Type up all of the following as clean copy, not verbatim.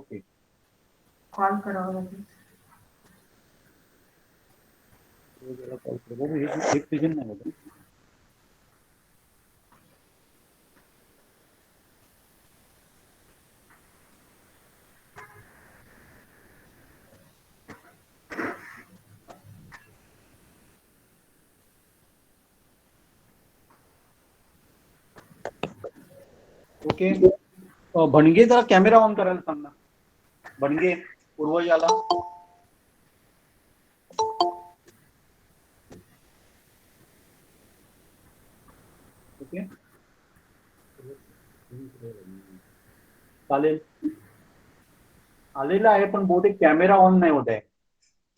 Okay, call करावा लागेल. Call करू बघू. एक सेकंड नाही होत. ओके, भणगे जरा कॅमेरा ऑन करायला सांग ना. भणगे पूर्वजाला. ओके, चालेल. आलेला आहे पण बहुतेक कॅमेरा ऑन नाही होत आहे.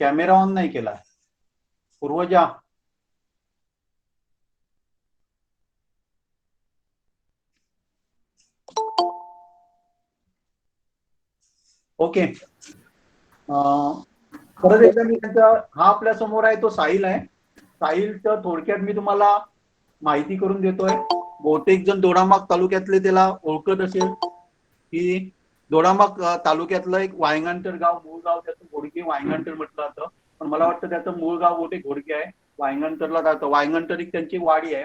कॅमेरा ऑन नाही केला पूर्वजा. ओके, परत एकदा मी त्यांचा हा आपल्या समोर आहे तो साहिल आहे. साहिलचं थोडक्यात मी तुम्हाला माहिती करून देतोय. बहुतेक जण दोडामार्ग तालुक्यातले त्याला ओळखत असेल की दोडामार्ग तालुक्यातलं एक वायंगांटर गाव, मूळ गाव त्याचं घोडके वायंगांटर म्हटलं जातं. पण मला वाटतं त्याचं मूळ गाव बहुतेक घोडके आहे. वायंगांटरला जातं. वायंगांटर एक त्यांची वाडी आहे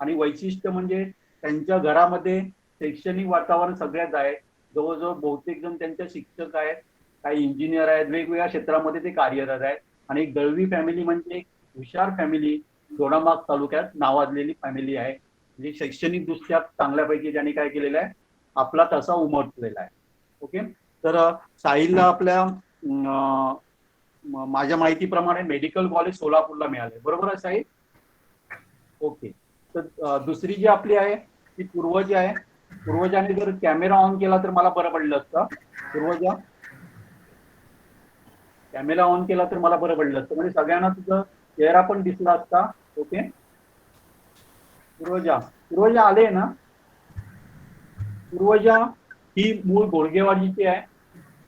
आणि वैशिष्ट्य म्हणजे त्यांच्या घरामध्ये शैक्षणिक वातावरण सगळ्यात आहे. जवळजवळ बहुतेक जण त्यांच्या शिक्षक आहेत, काही इंजिनियर आहेत, वेगवेगळ्या क्षेत्रामध्ये ते कार्यरत आहेत. आणि एक दळवी फॅमिली म्हणजे एक हुशार फॅमिली दोडामार्ग तालुक्यात नावाजलेली फॅमिली आहे. म्हणजे शैक्षणिक दृष्ट्या चांगल्यापैकी त्यांनी काय केलेलं आहे, आपला तसा उमटलेला आहे. ओके, तर साहिलला आपल्या माझ्या माहितीप्रमाणे मेडिकल कॉलेज सोलापूरला मिळाले, बरोबर आहे साहिल? ओके, तर दुसरी जी आपली आहे ती पूर्वजी आहे. पूर्वजाने जर कॅमेरा ऑन केला तर मला बरं पडलं असतं. पूर्वजा कॅमेरा ऑन केला तर मला बरं पडलं असतं, म्हणजे सगळ्यांना तुझं चेहरा पण दिसला असता. ओके, पूर्वजा आले ना? पूर्वजा ही मूळ घोडगेवाडीची आहे.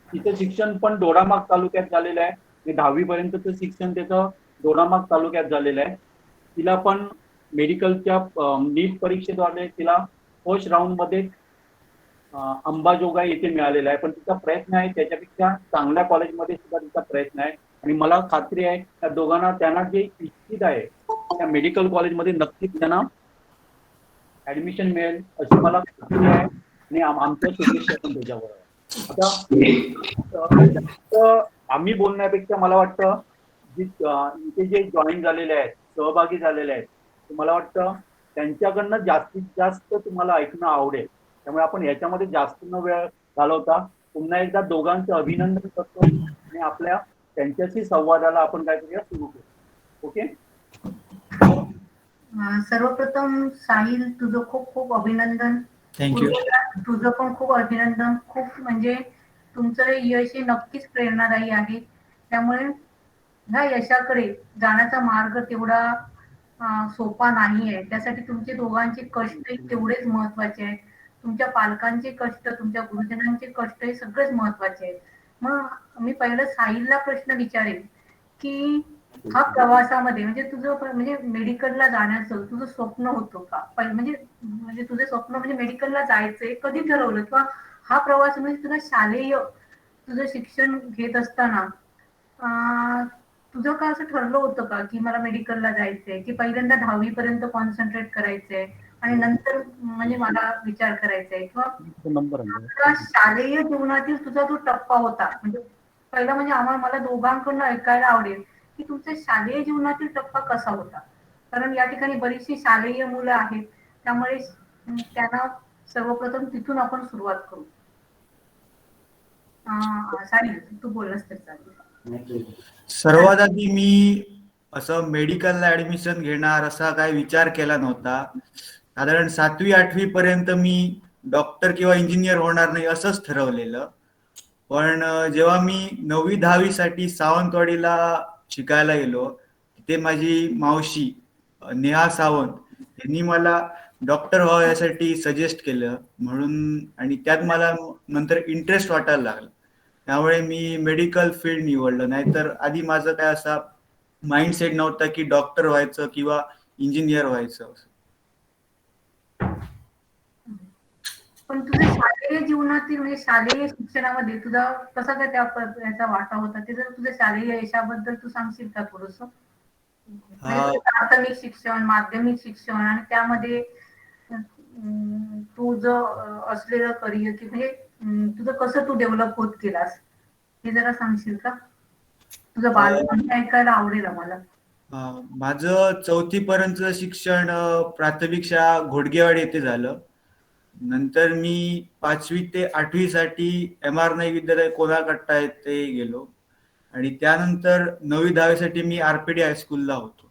तिचं शिक्षण पण दोडामार्ग तालुक्यात झालेलं आहे. 10वी पर्यंतचं शिक्षण त्याचं दोडामार्ग तालुक्यात झालेलं आहे. तिला पण मेडिकलच्या नीट परीक्षेद्वारे तिला फर्स्ट राऊंड मध्ये अंबाजोगाई येथे मिळालेला आहे. पण तिचा प्रयत्न आहे त्याच्यापेक्षा चांगल्या कॉलेजमध्ये सुद्धा तिचा प्रयत्न आहे. आणि मला खात्री आहे त्या दोघांना त्यांना जे इच्छित आहे त्या मेडिकल कॉलेजमध्ये नक्कीच त्यांना ऍडमिशन मिळेल अशी मला खात्री आहे. आणि आमच्या शुभेच्छा पण त्याच्यावर आहे. आता आम्ही बोलण्यापेक्षा मला वाटतं इथे जे जॉईन झालेले आहेत, सहभागी झालेले आहेत, मला वाटतं त्यांच्याकडनं जास्तीत जास्त तुम्हाला ऐकणं आवडेल. त्यामुळे आपण याच्यामध्ये जास्त न वेळ घालवता पुन्हा एकदा दोघांचं अभिनंदन करतो आणि आपल्या त्यांच्याशी संवादाला आपण काय करूया, सुरू करू. ओके, सर्वप्रथम साहिल तुझं खूप खूप अभिनंदन. थँक्यू. तुझं पण खूप अभिनंदन. खूप म्हणजे तुमचं यश हे नक्कीच प्रेरणादायी आहे. त्यामुळे ह्या यशाकडे जाण्याचा मार्ग तेवढा सोपा नाही आहे. त्यासाठी तुमचे दोघांचे कष्ट तेवढेच महत्वाचे आहेत. तुमच्या पालकांचे कष्ट, तुमच्या गुरुजनांचे कष्ट हे सगळेच महत्वाचे आहेत. मग मी पहिलं साहिलला प्रश्न विचारेन की हा प्रवासामध्ये म्हणजे तुझं म्हणजे मेडिकलला जाण्याचं तुझं स्वप्न होतं का? म्हणजे तुझं स्वप्न म्हणजे मेडिकलला जायचंय कधी ठरवलं? किंवा हा प्रवास म्हणजे तुझं शालेय तुझं शिक्षण घेत असताना तुझं का असं ठरलं होतं का की मला मेडिकलला जायचंय, की पहिल्यांदा 10वी पर्यंत कॉन्सन्ट्रेट करायचंय आणि नंतर म्हणजे मला विचार करायचाय? किंवा शालेय जीवनातील तुझा जो टप्पा होता, म्हणजे पहिला म्हणजे मला दोघांकडून ऐकायला आवडेल की तुमच्या शालेय जीवनातील टप्पा कसा होता? कारण या ठिकाणी बरीचशी शालेय मुलं आहेत, त्यामुळे त्यांना सर्वप्रथम तिथून आपण सुरुवात करू. साहिल, तू बोललास तर चालेल. सर्वात आधी मी असं मेडिकलला ऍडमिशन घेणार असा काही विचार केला नव्हता. साधारण 7वी-8वी पर्यंत मी डॉक्टर किंवा इंजिनियर होणार नाही असंच ठरवलेलं. पण जेव्हा मी 9वी-10वी साठी सावंतवाडीला शिकायला गेलो, तिथे माझी मावशी नेहा सावंत यांनी मला डॉक्टर व्हावयासाठी सजेस्ट केलं म्हणून, आणि त्यात मला नंतर इंटरेस्ट वाटायला लागला. त्यामुळे मी मेडिकल फील्ड निवडलं. नाहीतर आधी माझं काय असा माइंडसेट नव्हता की डॉक्टर व्हायचं किंवा इंजिनियर व्हायचं. पण तुझ्या शालेय जीवनातील म्हणजे शालेय शिक्षणामध्ये तुझा कसा काय याचा वाटा होता ते जर तुझ्या शालेय यशाबद्दल तू सांगशील का थोडस? म्हणजे हा तुझं प्राथमिक शिक्षण, माध्यमिक शिक्षण आणि त्यामध्ये तुझं असलेलं करिअर की म्हणजे तुझं कसं तू डेव्हलप होत गेलास हे जरा सांगशील का? तुझं बालपण हे ऐकायला आवडेल आम्हाला. माझं 4थी पर्यंतचं शिक्षण प्राथमिक शाळा घोडगेवाडी येथे झालं. नंतर मी 5वी ते 8वी साठी MR नाईक विद्यालय कोलाकट्टा येथे गेलो आणि त्यानंतर 9वी 10वी साठी मी RPD हायस्कूलला होतो.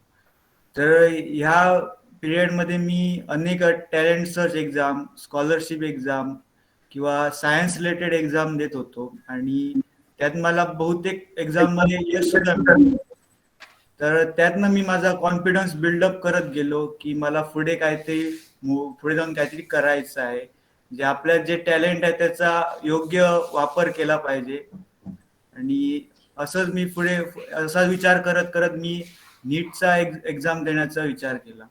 तर ह्या पिरियडमध्ये मी अनेक talent search exam, scholarship exam किंवा सायन्स रिलेटेड एक्झाम देत होतो आणि त्यात मला बहुतेक एक्झाम मध्ये यश सुद्धा मिळालं. तर त्यातनं मी माझा कॉन्फिडन्स बिल्डअप करत गेलो की मला पुढे जाऊन काहीतरी करायचं आहे. जे आपल्यात जे टॅलेंट आहे त्याचा योग्य वापर केला पाहिजे आणि असंच मी पुढे असा विचार करत करत मी नीटचा एक्झाम देण्याचा विचार केला.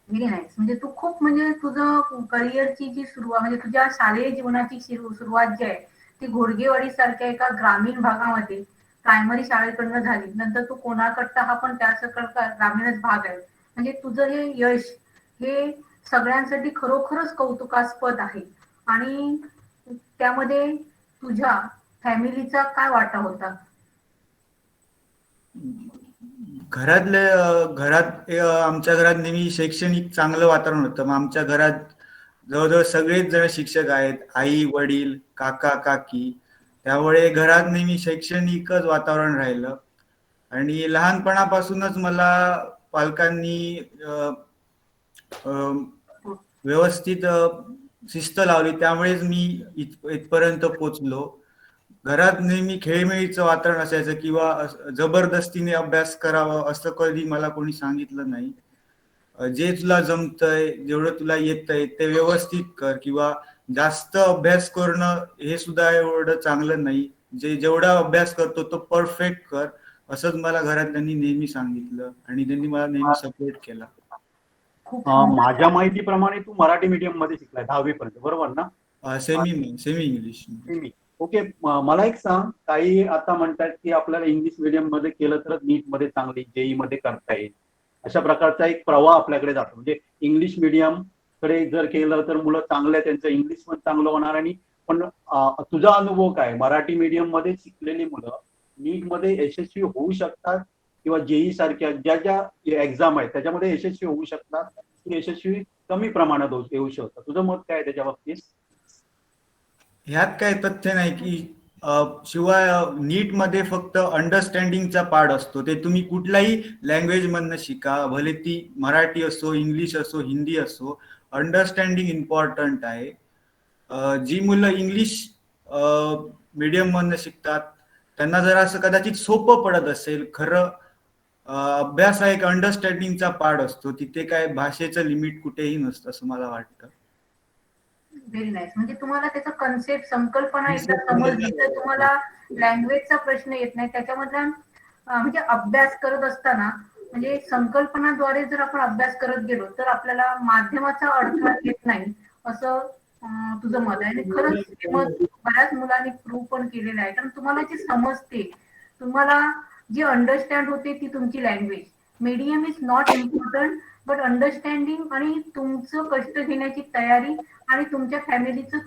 Very nice. म्हणजे तू खूप म्हणजे तुझं करिअरची जी सुरुवात म्हणजे तुझ्या शालेय जीवनाची सुरुवात जी आहे ती घोडगेवाडी सारख्या एका ग्रामीण भागामध्ये प्रायमरी शाळेकडनं झाली. नंतर तू कोणाकट्टा हा पण त्याच ग्रामीणच भाग आहे. म्हणजे तुझं हे यश हे सगळ्यांसाठी खरोखरच कौतुकास्पद आहे. आणि त्यामध्ये तुझ्या फॅमिलीचा काय वाटा होता? आमच्या घरात नेहमी शैक्षणिक चांगलं वातावरण होतं. मग आमच्या घरात जवळजवळ सगळेच जण शिक्षक आहेत. आई वडील काका काकी. त्यामुळे घरात नेहमी शैक्षणिकच वातावरण राहिलं आणि लहानपणापासूनच मला पालकांनी व्यवस्थित शिस्त लावली. त्यामुळेच मी इथपर्यंत पोचलो. घरात नेहमी खेळीमेळीचं वातावरण असायचं किंवा जबरदस्तीने अभ्यास करावा असं कधी मला कोणी सांगितलं नाही. जे तुला जमतंय, जेवढं तुला येतंय ते व्यवस्थित कर किंवा जास्त अभ्यास करणं हे सुद्धा एवढं चांगलं नाही. जेवढा अभ्यास करतो तो परफेक्ट कर असंच मला घरातल्यांनी नेहमी सांगितलं आणि त्यांनी मला नेहमी सपोर्ट केला. खूप सुंदर. माझ्या माहितीप्रमाणे तू मराठी मीडियम मध्ये शिकलाय 10वी पर्यंत, बरोबर ना? Semi English. ओके. मला एक सांग, काही आता म्हणतात की आपल्याला इंग्लिश मीडियम मध्ये केलं तर नीट मध्ये चांगली, जेई मध्ये करता येईल, अशा प्रकारचा एक प्रवाह आपल्याकडे जातो. म्हणजे इंग्लिश मीडियम कडे जर केलं तर मुलं चांगलं, त्यांचं इंग्लिश पण चांगलं होणार. आणि पण तुझा अनुभव काय, मराठी मीडियम मध्ये शिकलेली मुलं नीट मध्ये यशस्वी होऊ शकतात किंवा जेई सारख्या ज्या ज्या एक्झाम आहेत त्याच्यामध्ये यशस्वी होऊ शकतात की यशस्वी कमी प्रमाणात येऊ शकतात? तुझं मत काय आहे त्याच्या बाबतीत? ह्यात काय तथ्य नाही की शिवाय नीट मध्ये फक्त अंडरस्टँडिंगचा पार्ट असतो. ते तुम्ही कुठल्याही लँग्वेज मधनं शिका, भले ती मराठी असो, इंग्लिश असो, हिंदी असो, अंडरस्टँडिंग इम्पॉर्टंट आहे. जी मुलं इंग्लिश मीडियम मधनं शिकतात त्यांना जरा असं कदाचित सोपं पडत असेल. खरं अभ्यास हा एक अंडरस्टँडिंगचा पार्ट असतो. तिथे काय भाषेचं लिमिट कुठेही नसतं असं मला वाटतं. Very nice. म्हणजे तुम्हाला त्याचा कन्सेप्ट, संकल्पना एकदा समजली तर तुम्हाला लँग्वेजचा प्रश्न येत नाही. त्याच्यामधला म्हणजे अभ्यास करत असताना म्हणजे संकल्पनाद्वारे जर आपण अभ्यास करत गेलो तर आपल्याला माध्यमाचा अडथळा येत नाही असं तुझं मत आहे. आणि खरंच हे मत बऱ्याच मुलांनी प्रूव्ह पण केलेलं आहे. कारण तुम्हाला जे समजते, तुम्हाला जी अंडरस्टँड होते ती तुमची language. Medium is not important but understanding आणि तुमचं कष्ट घेण्याची तयारी आणि तुमच्या फॅमिलीचं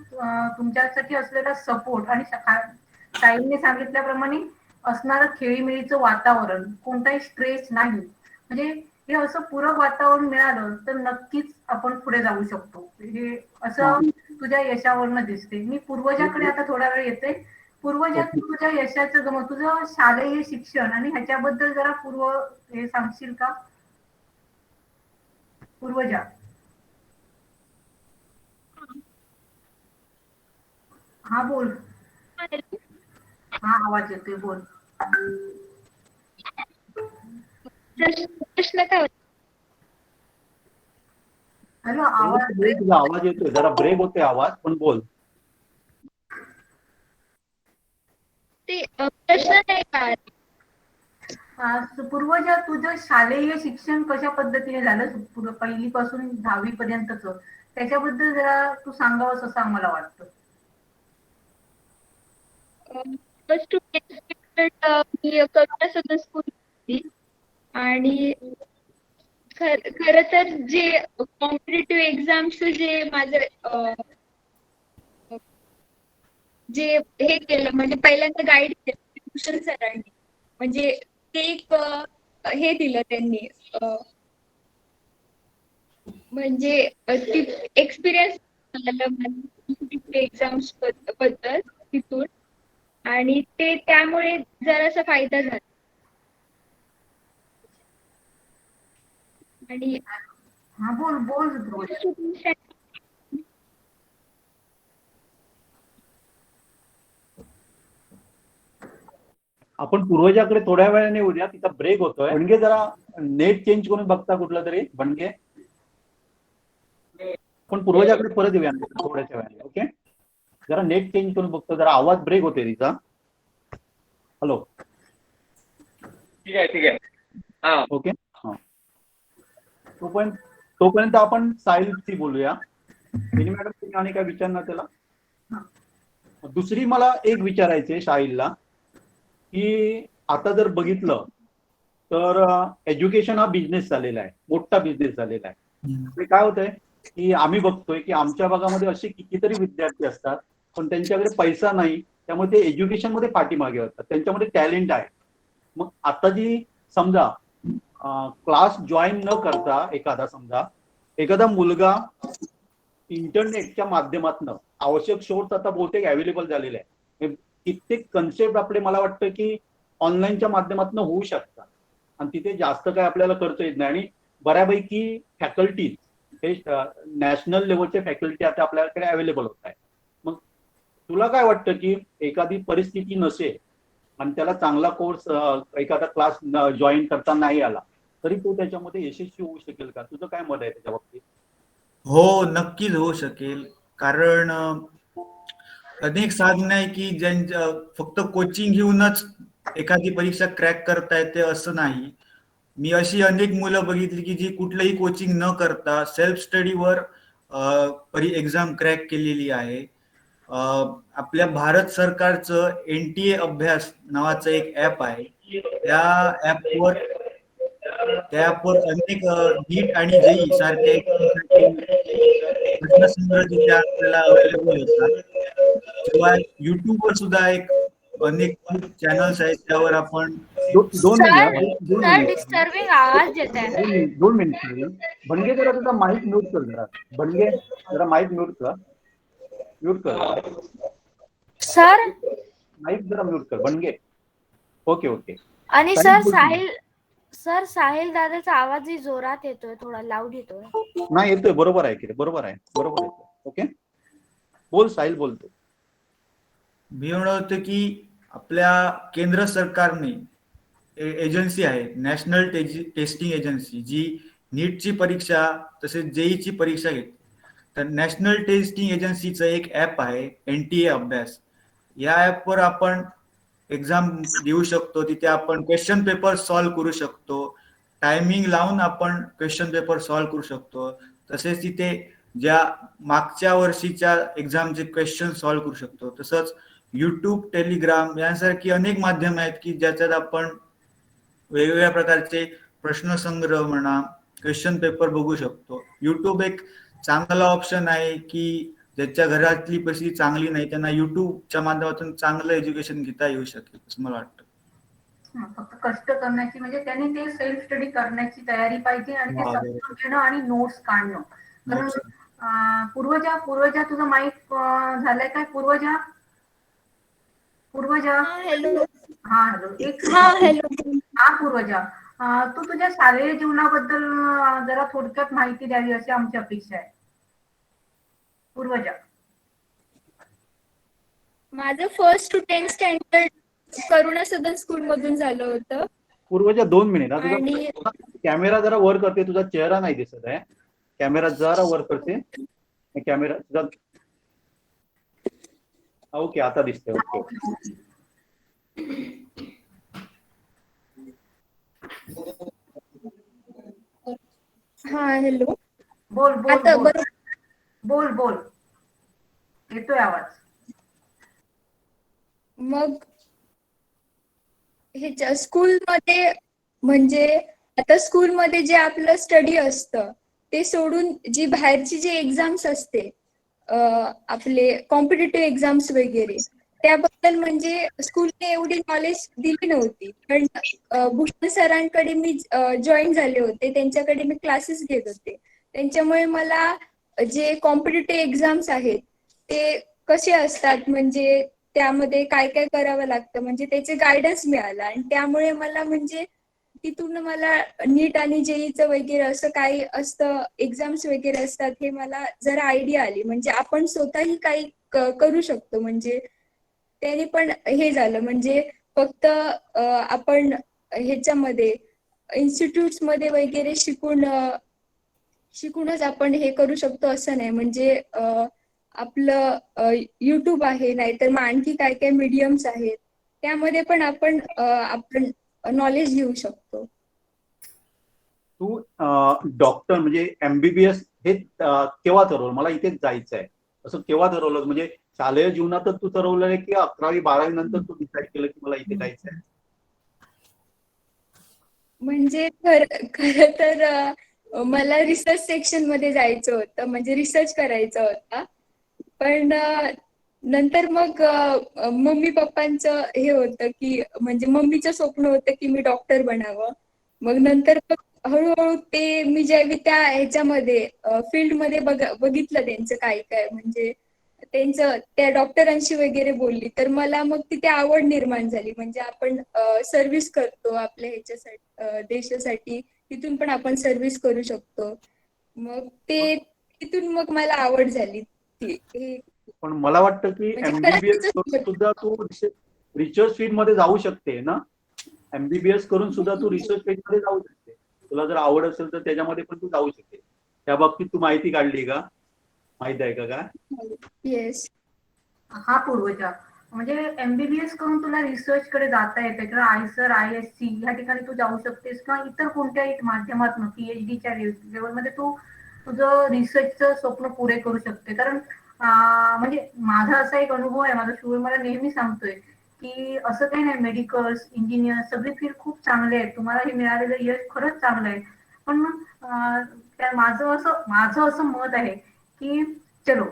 तुमच्यासाठी असलेला सपोर्ट आणि साईने सांगितल्याप्रमाणे असणारं खेळीमेळीचं वातावरण, कोणताही स्ट्रेस नाही, म्हणजे हे असं पूरक वातावरण मिळालं तर नक्कीच आपण पुढे जाऊ शकतो. हे असं तुझ्या यशावरनं दिसते. मी पूर्वजाकडे आता थोडा वेळ येते. पूर्वजा, तुझ्या यशाचं तुझं शालेय शिक्षण आणि ह्याच्याबद्दल जरा हे सांगशील का? पूर्वजा, हा बोल. हा, आवाज येतोय, बोल. प्रश्न काय होता? हॅलो, आवाज तुझा आवाज येतोय, जरा ब्रेक होतोय आवाज, पण बोल. ते प्रश्न नाही काय? पूर्वजा, तुझं शालेय शिक्षण कशा पद्धतीने झालं? पहिलीपासून 10वी पर्यंतच त्याच्याबद्दल जरा तू सांगावंस असं आम्हाला वाटतं. फर्स्ट मी कविता सदन स्कूल होती आणि खर तर जे कॉम्पिटेटिव्ह एक्झामचं जे माझं जे हे केलं म्हणजे पहिल्यांदा गाईड केलं भूषण सरांनी, म्हणजे ते एक हे दिलं त्यांनी म्हणजे ती एक्सपिरियन्स एक्झाम्स बद्दल तिथून, आणि ते त्यामुळे जरासा फायदा झाला. आणि हा बोल बोल ध्रुव. आपण पूर्वजाकडे थोड्या वेळाने येऊया, तिचा ब्रेक होतोय. बनगे जरा नेट चेंज करून बघता कुठलं तरी. बनगे आपण पूर्वजाकडे परत येऊया थोड्याच्या वेळाने. ओके, जरा नेट चेंज करून बघतो, जरा आवाज ब्रेक होते तिचा. हॅलो, ठीक आहे. हा, ओके. हा, तोपर्यंत आपण साहिलशी बोलूया. मॅडम तुम्ही आणि काय विचारणार त्याला? दुसरी मला एक विचारायचे साहिलला, की आता जर बघितलं तर एज्युकेशन हा बिझनेस झालेला आहे, मोठा बिझनेस झालेला आहे. ते काय होतंय की आम्ही बघतोय की आमच्या भागामध्ये असे कितीतरी विद्यार्थी असतात, पण त्यांच्याकडे पैसा नाही, त्यामुळे ते एज्युकेशन मध्ये पाठीमागे असतात. त्यांच्यामध्ये टॅलेंट आहे. मग आता जी समजा क्लास जॉईन न करता एखादा मुलगा इंटरनेटच्या माध्यमातून आवश्यक सोर्स आता बहुतेक अवेलेबल झालेले आहे. कित्येक कन्सेप्ट आपले मला वाटतं की ऑनलाईनच्या माध्यमातून होऊ शकतात आणि तिथे जास्त काय आपल्याला खर्च येत नाही आणि बऱ्यापैकी फॅकल्टीज हे नॅशनल लेवलचे फॅकल्टी आता आपल्याकडे अवेलेबल होत आहे. मग तुला काय वाटतं की एखादी परिस्थिती नसेल आणि त्याला चांगला कोर्स एखादा क्लास जॉईन करता नाही आला तरी तो त्याच्यामध्ये यशस्वी होऊ शकेल का? तुझं काय मत आहे त्याच्या बाबतीत? हो, नक्कीच होऊ शकेल. कारण अनेक साधन आहे की ज्यांच्या फक्त कोचिंग घेऊनच एखादी परीक्षा क्रॅक करता येते असं नाही. मी अशी अनेक मुलं बघितली की जी कुठलंही कोचिंग न करता सेल्फ स्टडीवर एक्झाम क्रॅक केलेली आहे. आपल्या भारत सरकारचं NTA अभ्यास नावाचं एक ऍप आहे. त्या ऍपवर अनेक नीट आणि जेई सारखे प्रश्नसंग्रह जिथे आपल्याला अवेलेबल होतात. शिवाय युट्यूबवर सुद्धा अनेक खूप चॅनल्स आहेत त्यावर आपण दोन मिनिट सर डिस्टर्बिंग आवाज येत आहे. 2 मिनिट. बनगे जरा तुझा माईक म्यूट कर. बनगे जरा माईक म्यूट कर. सर माईक जरा म्यूट कर बनगे. ओके. आणि सर साहिल दादाचा आवाजही जोरात येतोय, थोडा लाऊड येतोय. नाही येतोय, बरोबर आहे की रे, बरोबर येतोय. ओके, बोल साहिल, बोलतो. मी म्हणत होतो की आपल्या केंद्र सरकारने एजन्सी आहे नॅशनल टेस्टिंग एजन्सी, जी नीटची परीक्षा तसेच जेईची परीक्षा घेते. तर नॅशनल टेस्टिंग एजन्सीचं एक ऍप आहे NTA अभ्यास. या ऍपवर आपण एक्झाम देऊ शकतो. तिथे आपण क्वेश्चन पेपर सॉल्व्ह करू शकतो. टायमिंग लावून आपण क्वेश्चन पेपर सॉल्व्ह करू शकतो. तसेच तिथे ज्या मागच्या वर्षीच्या एक्झामचे क्वेश्चन सॉल्व्ह करू शकतो. तसंच युट्यूब, टेलिग्राम यांसारखी अनेक माध्यम आहेत की ज्याच्यात आपण वेगवेगळ्या प्रकारचे प्रश्नसंग्रह म्हणा, क्वेश्चन पेपर बघू शकतो. युट्यूब एक चांगला ऑप्शन आहे की ज्याच्या घरातली परिस्थिती चांगली नाही त्यांना युट्यूबच्या माध्यमातून चांगलं एज्युकेशन घेता येऊ शकेल असं मला वाटतं. फक्त कष्ट करण्याची, म्हणजे त्यांनी ते सेल्फ स्टडी करण्याची तयारी पाहिजे आणि ते समजून घेणं आणि नोट्स काढणं. कारण पूर्वजा तुझा माईक झालाय काय? पूर्वजा हॅलो. हा पूर्वजा, तू तुझ्या शालेय जीवनाबद्दल जरा थोडक्यात माहिती द्यावी अशी आमची अपेक्षा आहे. पूर्वजा. माझं first to 10th standard Karuna Sadan school मधून झालं होतं. पूर्वजा 2 मिनिट. आणि कॅमेरा जरा वर करते, तुझा चेहरा नाही दिसत आहे. कॅमेरा जरा वर करते. कॅमेरा तुझा ओके, आता दिसतंय. ओके. हा हॅलो. बोल आता बोल. बरोबर बोल बोल, येतोय आवाज. मग ह्याच्या स्कूलमध्ये म्हणजे आता स्कूलमध्ये जे आपलं स्टडी असतं ते सोडून जी बाहेरची जी एक्झाम्स असते आपले कॉम्पिटेटिव्ह एक्झाम्स वगैरे त्याबद्दल म्हणजे स्कूलने एवढी नॉलेज दिली नव्हती. पण भूषण सरांकडे मी जॉईन झाले होते, त्यांच्याकडे मी क्लासेस घेत होते. त्यांच्यामुळे मला जे कॉम्पिटेटिव्ह एक्झाम्स आहेत ते कसे असतात म्हणजे त्यामध्ये काय काय करावं लागतं म्हणजे त्याचे गायडन्स मिळाला आणि त्यामुळे मला म्हणजे तिथून मला नीट आणि जेईचं वगैरे असं काही असतं एक्झाम्स वगैरे असतात हे मला जरा आयडिया आली. म्हणजे आपण स्वतःही काही करू शकतो. म्हणजे त्याने पण हे झालं म्हणजे फक्त आपण ह्याच्यामध्ये इन्स्टिट्यूट्स मध्ये वगैरे शिकूनच आपण हे करू शकतो असं नाही. म्हणजे आपलं युट्यूब आहे, नाहीतर मग आणखी काय काय मीडियम्स आहेत त्यामध्ये पण आपण नॉलेज घेऊ शकतो. तू डॉक्टर म्हणजे MBBS हे केव्हा ठरवलं मला इथेच जायचं आहे असं केव्हा ठरवलं? म्हणजे शालेय जीवनातच तू ठरवलं आहे की 11वी-12वी नंतर तू डिसाईड केलं की मला इथे जायचं आहे? म्हणजे खरं तर मला रिसर्च सेक्शन मध्ये जायचं होतं, म्हणजे रिसर्च करायचा होता. पण नंतर मग मम्मी पप्पांचं हे होतं की म्हणजे मम्मीचं स्वप्न होतं की मी डॉक्टर बनावं. मग नंतर मग हळूहळू ते मी ज्यावेळी त्या ह्याच्यामध्ये फील्डमध्ये बघितलं त्यांचं काय काय म्हणजे त्यांचं त्या डॉक्टरांशी वगैरे बोलली तर मला मग तिथे आवड निर्माण झाली. म्हणजे आपण सर्व्हिस करतो आपल्या ह्याच्यासाठी देशासाठी, तिथून पण आपण सर्व्हिस करू शकतो. मग ते तिथून मग मला आवड झाली हे पण मला वाटतं की म्हणजे MBBS करून खरंच सुद्धा तू रिसर्च फील्ड मध्ये जाऊ शकते ना? MBBS करून सुद्धा तू रिसर्च फील्ड मध्ये जाऊ शकते. तुला जर आवड असेल तर त्याच्यामध्ये पण तू जाऊ शकते. त्या बाबतीत तू माहिती काढली का? माहित आहे का काय? येस. हा पूर्वजा, म्हणजे MBBS करून तुला रिसर्च कडे जाता येते किंवा आयसर ISC या ठिकाणी तू जाऊ शकतेस किंवा इतर कोणत्याही माध्यमातून PhDच्या लेवलमध्ये तू तुझं रिसर्चचं स्वप्न पुरे करू शकते. कारण म्हणजे माझा असा एक अनुभव आहे, माझा शूर मला नेहमी सांगतोय की असं काही नाही, मेडिकल्स इंजिनियर सगळी फील्ड खूप चांगले आहेत, तुम्हाला हे मिळालेलं यश खरंच चांगलं आहे. पण माझं असं मत आहे की चलो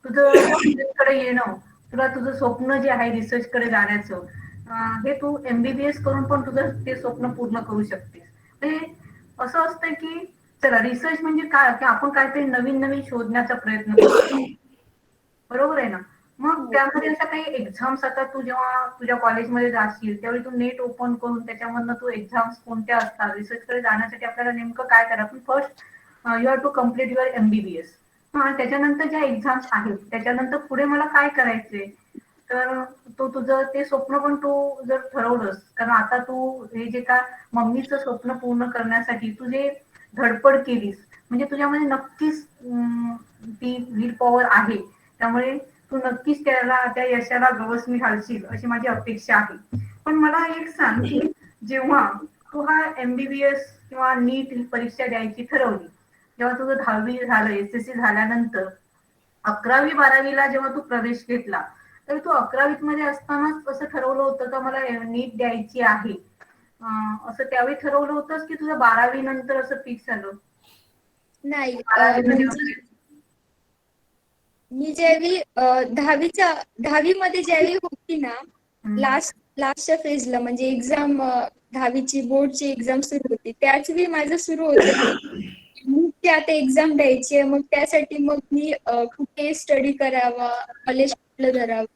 तुझं कडे येणं, तुला तुझं स्वप्न जे आहे रिसर्च कडे जाण्याचं हे तू MBBS करून पण तुझं ते स्वप्न पूर्ण करू शकतेस. म्हणजे असं असतं की चला रिसर्च म्हणजे काय की आपण काहीतरी नवीन नवीन शोधण्याचा प्रयत्न करतो, बरोबर आहे ना? मग त्यामध्ये अशा काही एक्झाम्स आता तू जेव्हा तुझ्या कॉलेजमध्ये जाशील त्यावेळी तू नेट ओपन करून त्याच्यामधनं तू एक्झाम्स कोणत्या असतात रिसर्च कडे जाण्यासाठी आपल्याला नेमकं काय करायचं. First you have to complete your MBBS. त्याच्यानंतर ज्या एक्झाम्स आहेत त्याच्यानंतर पुढे मला काय करायचंय तर तो तुझं ते स्वप्न पण तू जर ठरवलंस, कारण आता तू हे जे का मम्मीचं स्वप्न पूर्ण करण्यासाठी तू जे धडपड केलीस म्हणजे तुझ्यामध्ये नक्कीच ती विल पॉवर आहे. त्यामुळे तू नक्कीच त्या यशाला गवसणी घालशील अशी माझी अपेक्षा आहे. पण मला एक सांग की जेव्हा तू हा MBBS किंवा नीट परीक्षा द्यायची ठरवली, जेव्हा तुझं 10वी झालं SSC झाल्यानंतर 11वी-12वीला जेव्हा तू प्रवेश घेतला तर तू 11वीत मध्ये असतानाच असं ठरवलं होतं का मला नीट द्यायची आहे असं त्यावेळी ठरवलं होतंस की तुझं 12वी नंतर असं फिक्स झालं? नाही 12वी मध्ये म्हणजे वगैरे? मी ज्यावेळी 10वी मध्ये ज्यावेळी होती ना, हम्म. लास्टच्या फेजला म्हणजे एक्झाम 10वीची बोर्डची एक्झाम सुरू होती त्याच वेळी माझं सुरू होतं की मी आता एक्झाम द्यायची आहे. मग त्यासाठी मग मी कुठे स्टडी करावा, कॉलेज कुठलं करावं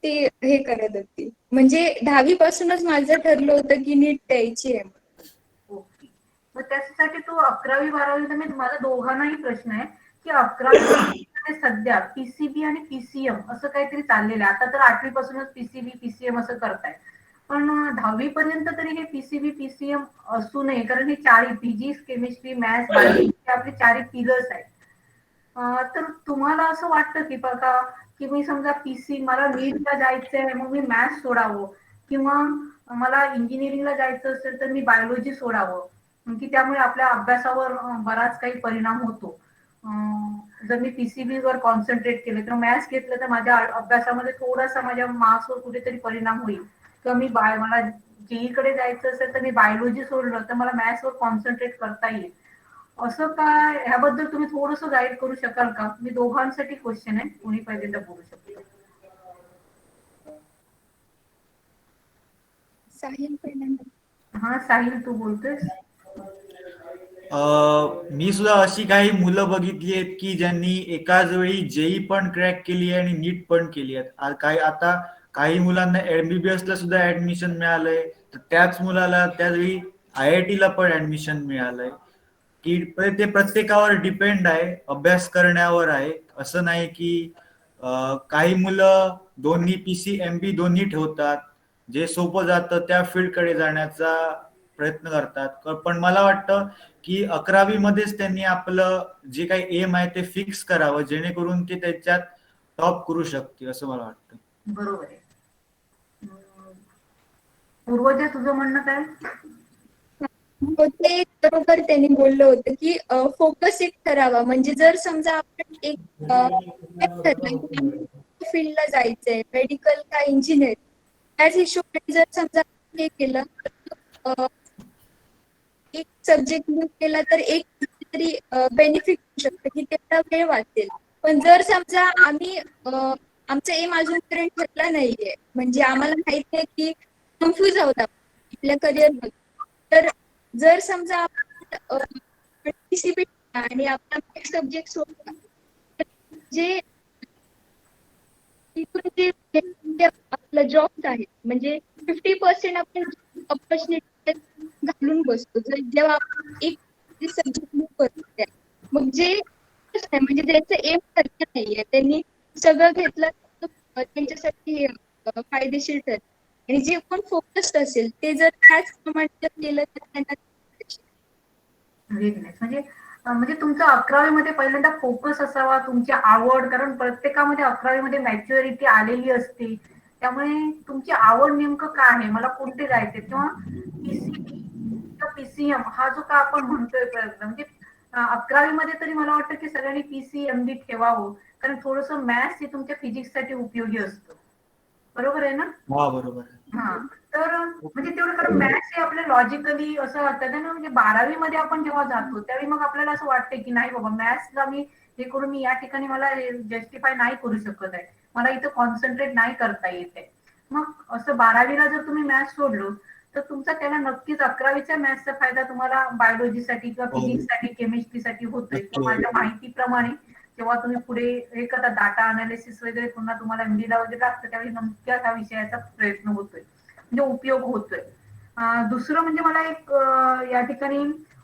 ते हे करत होती. म्हणजे 10वी पासूनच माझं ठरलं होतं की नीट द्यायची आहे. ओके. मग त्यासाठी तू 11वी-12वी, मी माझा दोघांनाही प्रश्न आहे की 11वी सध्या PCB आणि PCM असं काहीतरी चाललेलं आहे. आता तर 8वी पासूनच PCB PCM असं करताय. पण 10वी पर्यंत तरी हे PCB PCM असू नये, कारण हे चारही फिजिक्स, केमिस्ट्री, मॅथ्स, बायोलॉजी हे आपले चारही पिलर्स आहेत. तर तुम्हाला असं वाटतं की बघा की मी समजा मला नीटला जायचंय मग मी मॅथ्स सोडावं किंवा मला इंजिनिअरिंगला जायचं असेल तर मी बायोलॉजी सोडावं की त्यामुळे आपल्या अभ्यासावर बराच काही परिणाम होतो. जर मी पीसीबी वर कॉन्सन्ट्रेट केले तर मॅथ्स घेतलं तर माझ्या अभ्यासामध्ये थोडासा माझ्या मार्क्सवर कुठेतरी परिणाम होईल किंवा मला जेई कडे जायचं असेल तर मी बायोलॉजी सोडलं तर मला मॅथ्सवर कॉन्सन्ट्रेट करता येईल. असं काय ह्याबद्दल तुम्ही थोडंसं गाईड करू शकाल का? मी दोघांसाठी क्वेश्चन आहे, कोणी पहिल्यांदा बोलू शकतो. साहिल पहिल्यांदा. हा साहिल, तू बोलतोयस? मी सुद्धा अशी काही मुलं बघितली आहेत की ज्यांनी एकाच वेळी जेई पण क्रॅक केली आहे आणि नीट पण केली आहेत. आता काही मुलांना एमबीबीएस ला सुद्धा ऍडमिशन मिळालंय, तर त्याच मुलाला त्यावेळी IIT ला पण ऍडमिशन मिळालंय. की ते प्रत्येकावर डिपेंड आहे, अभ्यास करण्यावर आहे. असं नाही की काही मुलं दोन्ही PCMB दोन्ही ठेवतात, जे सोपं जातं त्या फील्डकडे जाण्याचा प्रयत्न करतात. पण मला वाटतं की 11वी मध्येच त्यांनी आपलं जे काही एम आहे ते फिक्स करावं, जेणेकरून ते त्याच्यात टॉप करू शकतील असं मला वाटतं. बरोबर आहे. पूर्वज, तुझं म्हणणं काय? हो, ते बरोबर त्यांनी बोललं होतं की फोकस एक ठरावा. म्हणजे जर समजा आपण एक ठरलं की फील्डला जायचंय, मेडिकल का इंजिनियर, त्याच हिशोबाने जर समजा हे केलं तर एक सब्जेक्ट यूज केला तर एक तरी बेनिफिट होऊ शकतं की तेवढा वेळ वाचेल. पण जर समजा आम्ही आमचा एम अजूनपर्यंत ठरला नाहीये, म्हणजे आम्हाला माहित आहे की कन्फ्युज आहोत आपल्या करिअर, तर जर समजा आपण PCB आणि आपला सब्जेक्ट सोडला तर जे आपला जॉब आहे म्हणजे 50% आपण ऑपॉर्च्युनिटी घालून बसतो जेव्हा आपण एक सब्जेक्ट मूव करतो. मग जे म्हणजे ज्यांचं एम ठरलं नाहीये त्यांनी सगळं घेतलं तर त्यांच्यासाठी फायदेशीर ठरेल. आणि जे कोण फोकस्ड असेल ते जर त्याच प्रमाणे केलं तर त्यांना म्हणजे म्हणजे तुमचा 11वी मध्ये पहिल्यांदा फोकस असावा, तुमची आवड, कारण प्रत्येकामध्ये 11वी मध्ये मॅच्युरिटी आलेली असते. त्यामुळे तुमची आवड नेमकं काय आहे, मला कोणते जायचे, किंवा PCB किंवा PCM हा जो का आपण म्हणतोय प्रयत्न, म्हणजे 11वी मध्ये तरी मला वाटतं की सगळ्यांनी PCMB ठेवावं, कारण थोडंसं मॅथ्स हे तुमच्या फिजिक्स साठी उपयोगी असतं. बरोबर आहे ना? हा, बरोबर. हा, तर म्हणजे तेवढं, कारण मॅथ्स हे आपल्या लॉजिकली असं वाटतं ना, म्हणजे 12वी मध्ये आपण जेव्हा जातो त्यावेळी मग आपल्याला असं वाटतं की नाही बाबा, मॅथ्सला मी हे करून मी या ठिकाणी मला जस्टिफाय नाही करू शकत आहे, मला इथं कॉन्सन्ट्रेट नाही करता येत आहे. मग असं 12वीला जर तुम्ही मॅथ्स सोडलं तर तुमचा त्याला नक्कीच 11वीच्या मॅथ्सचा फायदा तुम्हाला बायोलॉजीसाठी किंवा हो. फिजिक्ससाठी, केमिस्ट्रीसाठी होतोय. नक्की. माझ्या माहितीप्रमाणे जेव्हा तुम्ही पुढे हे करता डाटा अनालिसिस वगैरे, पुन्हा तुम्हाला MD ला वगैरे लागतं त्यावेळी नक्कीच ह्या विषयाचा प्रयत्न होतोय, म्हणजे उपयोग होतोय. दुसरं म्हणजे मला एक या ठिकाणी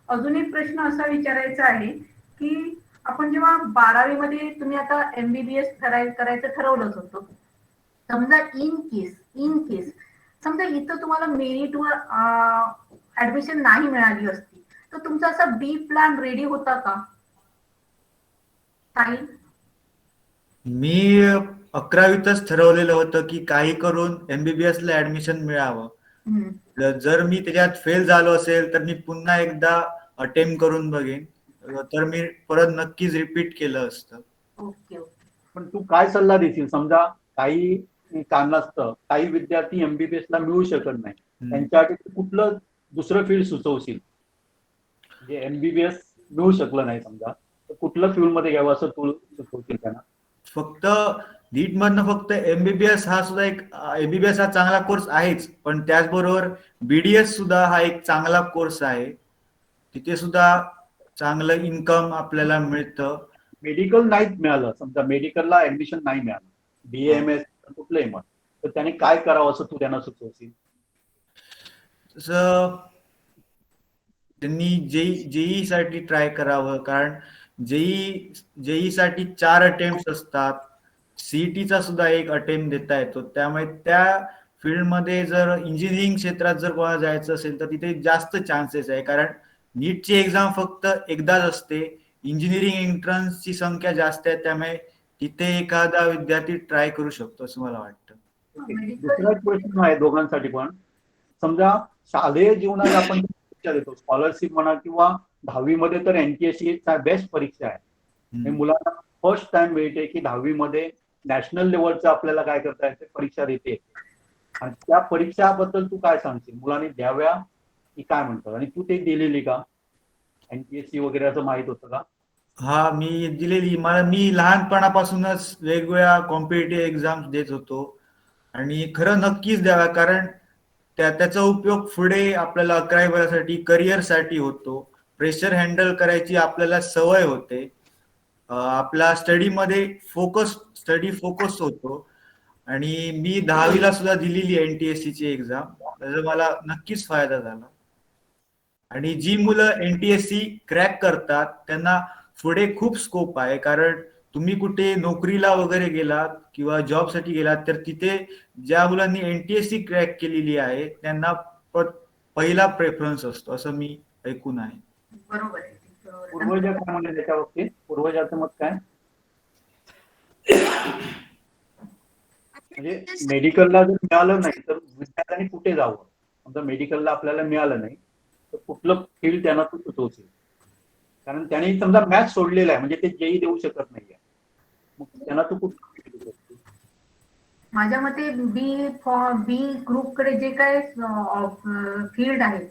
अजून एक प्रश्न असा विचारायचा आहे की आपण जेव्हा 12वी मध्ये तुम्ही आता MBBS करायचं ठरवलंच होतं, समजा इन केस समजा इथं तुम्हाला मेरिटवर ऍडमिशन नाही मिळाली असती तर तुमचा असा बी प्लॅन रेडी होता का? साहिल? मी 11वीतच ठरवलेलं होतं की काही करून MBBS ला ऍडमिशन मिळावं. जर मी त्याच्यात फेल झालो असेल तर मी पुन्हा एकदा अटेम्प्ट करून बघेन, तर मी परत नक्कीच रिपीट केलं असतं. Okay okay. पण तू काय सल्ला देशील, समजा काही कारणास्तव काही विद्यार्थी MBBS ला मिळू शकत नाही, त्यांच्यासाठी तू कुठलं दुसरं फील्ड सुचवशील? जे MBBS मिळू शकलं नाही समजा, तर कुठलं फील्ड मध्ये घ्यावं असं तू सुचवशील त्यांना? फक्त नीट मधनं फक्त MBBS हा सुद्धा एक MBBS हा चांगला कोर्स आहेच, पण त्याचबरोबर BDS सुद्धा हा एक चांगला कोर्स आहे. तिथे सुद्धा चांगलं इन्कम आपल्याला मिळतं. मेडिकल नाही मिळालं, समजा मेडिकलला ऍडमिशन नाही मिळालं, BAMS कुठलंही मग, तर त्याने काय करावं असं तू त्यांना सुचवशील? तसं त्यांनी जेई साठी ट्राय करावं, कारण जेई साठी 4 अटेम्प्ट असतात, CETचा सुद्धा एक अटेम्प्ट देता येतो. त्यामुळे त्या फील्डमध्ये जर इंजिनिअरिंग क्षेत्रात जर कोणाला जायचं असेल तर तिथे जास्त चान्सेस आहे, कारण नीटची एक्झाम फक्त एकदाच असते, इंजिनिअरिंग एंट्रन्सची संख्या जास्त आहे, त्यामुळे तिथे एखादा विद्यार्थी ट्राय करू शकतो असं मला वाटतं. दुसरा एक प्रश्न आहे दोघांसाठी पण. समजा शालेय जीवनात आपण परीक्षा देतो, स्कॉलरशिप म्हणा किंवा 10वी मध्ये तर NTSC बेस्ट परीक्षा आहे, मुलांना फर्स्ट टाइम मिळते की 10वी मध्ये नॅशनल लेवलचं आपल्याला काय करता येते, परीक्षा देते. आणि त्या परीक्षाबद्दल तू काय सांगशील, मुलांनी द्याव्या की काय म्हणतात, आणि तू ते दिलेली का, NTSC वगैरे असं माहित होतं का? हा, मी दिलेली. मी लहानपणापासूनच वेगवेगळ्या कॉम्पिटेटिव्ह एक्झाम्स देत होतो आणि खरं नक्कीच द्यावा, कारण त्याचा उपयोग पुढे आपल्याला 11वी-12वी करिअरसाठी होतो. प्रेशर हँडल करायची आपल्याला सवय होते. आपला स्टडी फोकस होतो. आणि मी 10वीला सुद्धा दिलेली NTSC ची एक्झाम, त्याचा मला नक्कीच फायदा झाला. आणि जी मुलं NTSC क्रॅक करतात त्यांना पुढे खूप स्कोप आहे, कारण तुम्ही कुठे नोकरीला वगैरे गेलात किंवा जॉबसाठी गेलात तर तिथे ज्या मुलांनी NTSC क्रॅक केलेली आहे त्यांना पहिला प्रेफरन्स असतो, असं मी ऐकून आहे. बरोबर आहे, बरोबर आहे. पूर्वजा काय म्हणले त्याच्या बाबतीत, पूर्वजाचं मत काय? म्हणजे मेडिकलला जर मिळालं नाही तर विद्यार्थ्यांनी कुठे जावं, समजा मेडिकलला आपल्याला मिळालं नाही तर कुठलं फील्ड त्यांना तू सुचवशील? कारण त्यांनी समजा मॅथ्स सोडलेला आहे, म्हणजे ते जेई देऊ शकत नाहीये, मग त्यांना तू कुठलं field देऊ शकते? माझ्या मते बी ग्रुप कडे जे काय फील्ड आहे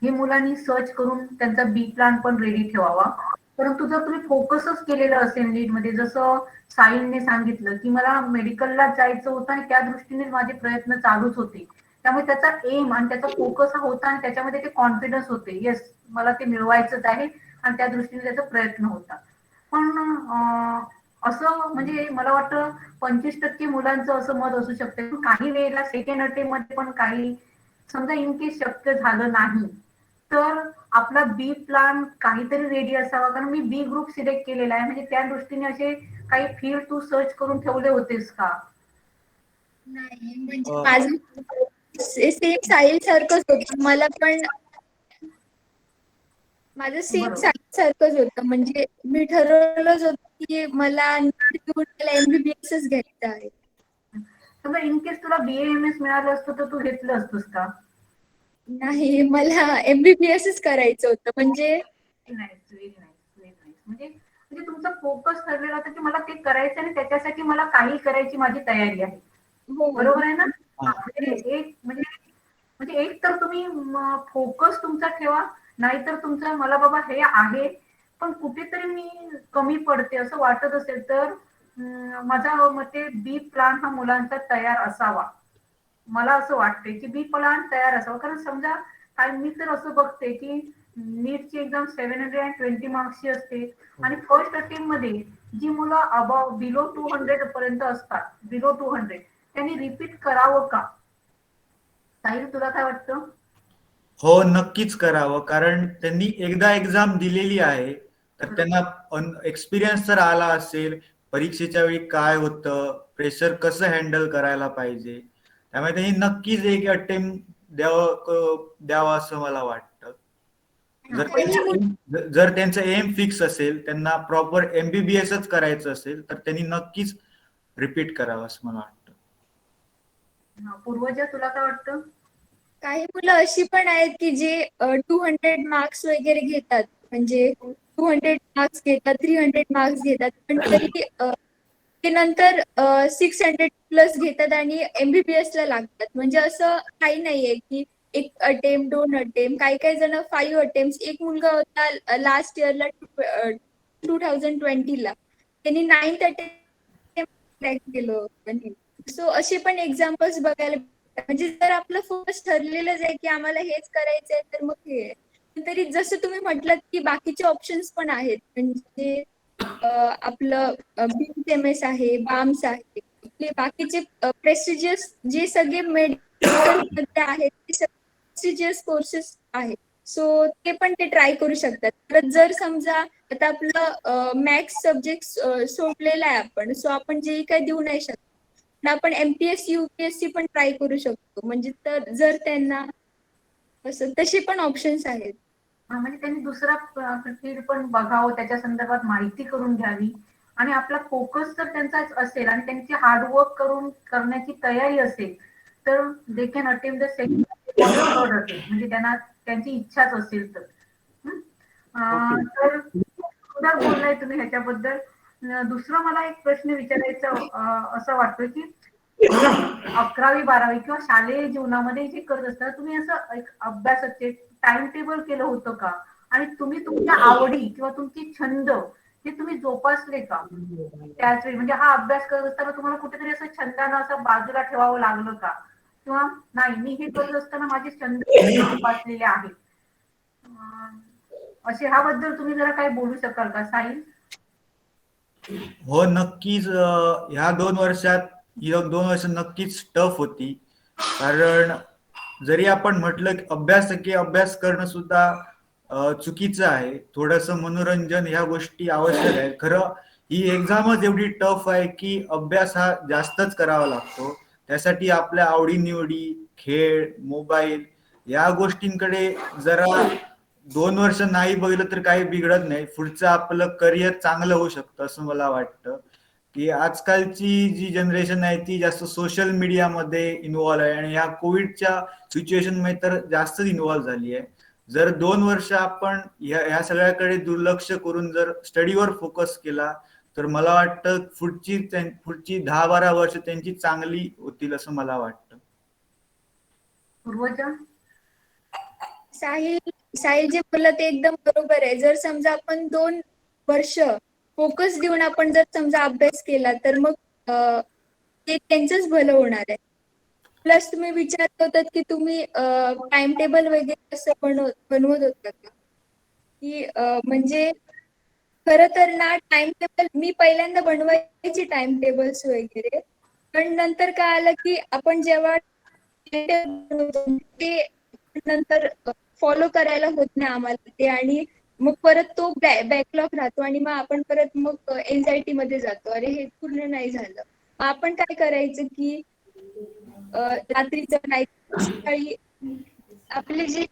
हे मुलांनी सर्च करून त्यांचा बी प्लॅन पण रेडी ठेवावा. परंतु जर तुम्ही फोकसच केलेलं असेल नीट मध्ये, जसं साहिलने सांगितलं की मला मेडिकलला जायचं होतं आणि त्या दृष्टीने माझे प्रयत्न चालूच होते, त्यामुळे त्याचा एम आणि त्याचा फोकस हा होता आणि त्याच्यामध्ये ते कॉन्फिडन्स होते, येस मला ते मिळवायचंच आहे आणि त्या दृष्टीने त्याचा प्रयत्न होता. पण असं म्हणजे मला वाटतं 25% मुलांचं असं मत असू शकतं, पण काही वेळेला सेकंड अटेम्प्ट मध्ये पण काही समजा इन केस शक्य झालं नाही तर आपला बी प्लॅन काहीतरी रेडी असावा. कारण मी बी ग्रुप सिलेक्ट केलेला आहे, म्हणजे त्या दृष्टीने असे काही फील्ड तू सर्च करून ठेवले होतेस का? नाही, म्हणजे अं, माझं सेम साहिल सारखंच होतं. माझं सेम बरोबर. साहिल सारखंच होतं. म्हणजे मी ठरवलंच होतं की मला NEET देऊन मला MBBS घ्यायचं आहे. समजा इन केस तुला BAMS मिळालं असतं तर तू घेतलं असतंस का? नाही, मला MBBS करायचं होतं. म्हणजे व्हेरी नाईस. म्हणजे तुमचा फोकस ठरलेला होता की मला ते करायचं आणि त्याच्यासाठी मला काही करायची माझी तयारी आहे. हो, बरोबर आहे ना? हा. म्हणजे एक तर तुम्ही फोकस तुमचा ठेवा, नाहीतर तुमचं मला बाबा हे आहे पण कुठेतरी मी कमी पडते असं वाटत असेल तर माझ्या मते बी प्लॅन हा मुलांचा तयार असावा. मला असं वाटते की बी प्लॅन तयार असावा. कारण समजा मी तर असं बघते की नीटची एक्झाम 720 मार्क्सची असते आणि फर्स्ट अटेम्प्ट मध्ये जी मुलं बिलो 200 पर्यंत असतात, बिलो 200 त्यांनी रिपीट करावं का? साहिल तुला काय वाटतं? हो, नक्कीच करावं, कारण त्यांनी एकदा एक्झाम दिलेली आहे तर त्यांना एक्सपिरियन्स तर आला असेल, परीक्षेच्या वेळी काय होतं, प्रेशर कसं हँडल करायला पाहिजे. त्यामुळे त्यांनी नक्कीच एक अटेम्प्ट द्यावं असं मला वाटतं. जर त्यांचं एम फिक्स असेल, त्यांना प्रॉपर MBBSच करायचं असेल तर त्यांनी नक्कीच रिपीट करावं असं मला वाटतं. पूर्वजा तुला काय वाटतं? काही मुलं अशी पण आहेत की जे 200 मार्क्स वगैरे घेतात. म्हणजे 200 मार्क्स घेतात, 300 मार्क्स घेतात, पण तरी ते नंतर 600 प्लस घेतात आणि MBBS ला लागतात. म्हणजे असं काही नाहीये की एक अटेम्प्ट, 2 अटेम्प्ट, काही काही जण 5 अटेम्प्ट. एक मुलगा होता लास्ट इयरला 2020 ला, त्यांनी 9th अटेम्प्ट क्रॅक केलं. सो असे पण एक्झाम्पल्स बघायला भेटतात. म्हणजे जर आपलं फोकस ठरलेलंच आहे की आम्हाला हेच करायचंय तर मग हे. तरी जसं तुम्ही म्हटलं की बाकीचे ऑप्शन्स पण आहेत. म्हणजे आपलं BMS आहे, बाम्स आहे, आपले बाकीचे प्रेस्टिजियस जे सगळे मेडिकल मध्ये आहेत ते प्रेस्टिजियस कोर्सेस आहेत. सो ते पण ते ट्राय करू शकतात. तर जर समजा आता आपलं मॅथ्स सब्जेक्ट सोडलेला आहे आपण, सो आपण जे काही देऊ नाही शकत, पण आपण MPSC UPSC पण ट्राय करू शकतो. म्हणजे तर जर त्यांना असं तसे पण ऑप्शन्स आहेत. म्हणजे त्यांनी दुसरा फील्ड पण बघावं, त्याच्या संदर्भात माहिती करून घ्यावी आणि आपला फोकस जर त्यांचा असेल आणि त्यांची हार्डवर्क करून करण्याची तयारी असेल तर they can attempt the second third attempt, म्हणजे त्यांना त्यांची इच्छाच असेल तर. तर सुंदर बोललाय तुम्ही ह्याच्याबद्दल. दुसरं मला एक प्रश्न विचारायचं असं वाटतं की 11वी 12वी किंवा शालेय जीवनामध्ये जे करत असता तुम्ही असं एक अभ्यासाचे टाइम टेबल केलं होतं का? आणि तुम्ही तुमच्या आवडी किंवा तुमचे छंद हे तुम्ही जोपासले का? त्याच वेळी म्हणजे हा अभ्यास करत असताना तुम्हाला कुठेतरी असं छंदानं असं बाजूला ठेवावं लागलं का? किंवा नाही मी हे करत असताना माझे छंद जोपासलेले आहेत. असे ह्याबद्दल तुम्ही जरा काही बोलू शकाल का साहिल? हो, नक्कीच. ह्या 2 वर्ष नक्कीच टफ होती. कारण जरी आपण म्हटलं की अभ्यास करणं सुद्धा चुकीचं आहे. थोडंसं मनोरंजन ह्या गोष्टी आवश्यक आहेत. खरं ही एक्झामच एवढी टफ आहे की अभ्यास हा जास्तच करावा लागतो. त्यासाठी आपल्या आवडीनिवडी, खेळ, मोबाईल या गोष्टींकडे जरा 2 वर्ष नाही बघितलं तर काही बिघडत नाही. पुढचं आपलं करिअर चांगलं होऊ शकतं असं मला वाटतं. की आजकालची जी जनरेशन आहे ती जास्त सोशल मीडियामध्ये इन्व्हॉल्व आहे आणि ह्या कोविडच्या सिच्युएशन मध्ये तर जास्तच इन्व्हॉल्व झाली आहे. जर 2 वर्ष आपण ह्या सगळ्याकडे दुर्लक्ष करून जर स्टडीवर फोकस केला तर मला वाटतं पुढची 10-12 वर्ष त्यांची चांगली होतील असं मला वाटतं. पूर्वजा? साहिल साहिल जे बोललं ते एकदम बरोबर आहे. जर समजा आपण 2 वर्ष फोकस देऊन आपण जर समजा अभ्यास केला तर मग ते त्यांचंच भलं होणार आहे. प्लस तुम्ही विचारत होतात की तुम्ही टाइम टेबल वगैरे असं बनवत होता का? की म्हणजे खरं तर ना टाइम टेबल मी पहिल्यांदा बनवायची टाइम टेबल्स वगैरे, पण नंतर काय आलं की आपण जेव्हा ते नंतर फॉलो करायला होत नाही आम्हाला ते, आणि मग परत तो बॅकलॉग राहतो आणि मग आपण परत मग एन्झायटी मध्ये जातो, अरे हे पूर्ण नाही झालं. मग आपण काय करायचं की रात्रीचं नाही सकाळी आपले जे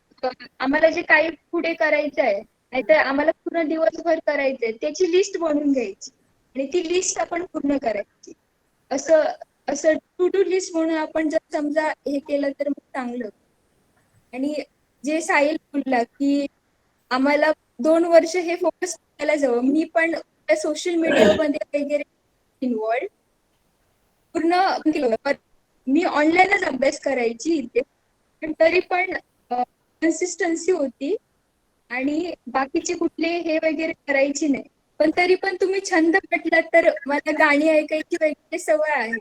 आम्हाला जे काही पुढे करायचं आहे नाहीतर आम्हाला पूर्ण दिवसभर करायचंय त्याची लिस्ट बनवून घ्यायची आणि ती लिस्ट आपण पूर्ण करायची. असं असं टू डू लिस्ट म्हणून आपण जर समजा हे केलं तर मग चांगलं. आणि जे साहिल बोलला की आम्हाला 2 वर्ष हे फोकस करायला जावं, मी पण सोशल मीडियामध्ये वगैरे इन्वॉल्ड पूर्ण केलं. मी ऑनलाईनच अभ्यास करायची इथे, पण तरी पण कन्सिस्टन्सी होती आणि बाकीचे कुठले हे वगैरे करायची नाही. पण तरी पण तुम्ही छंद म्हटला तर मला गाणी ऐकायची वगैरे सवय आहे,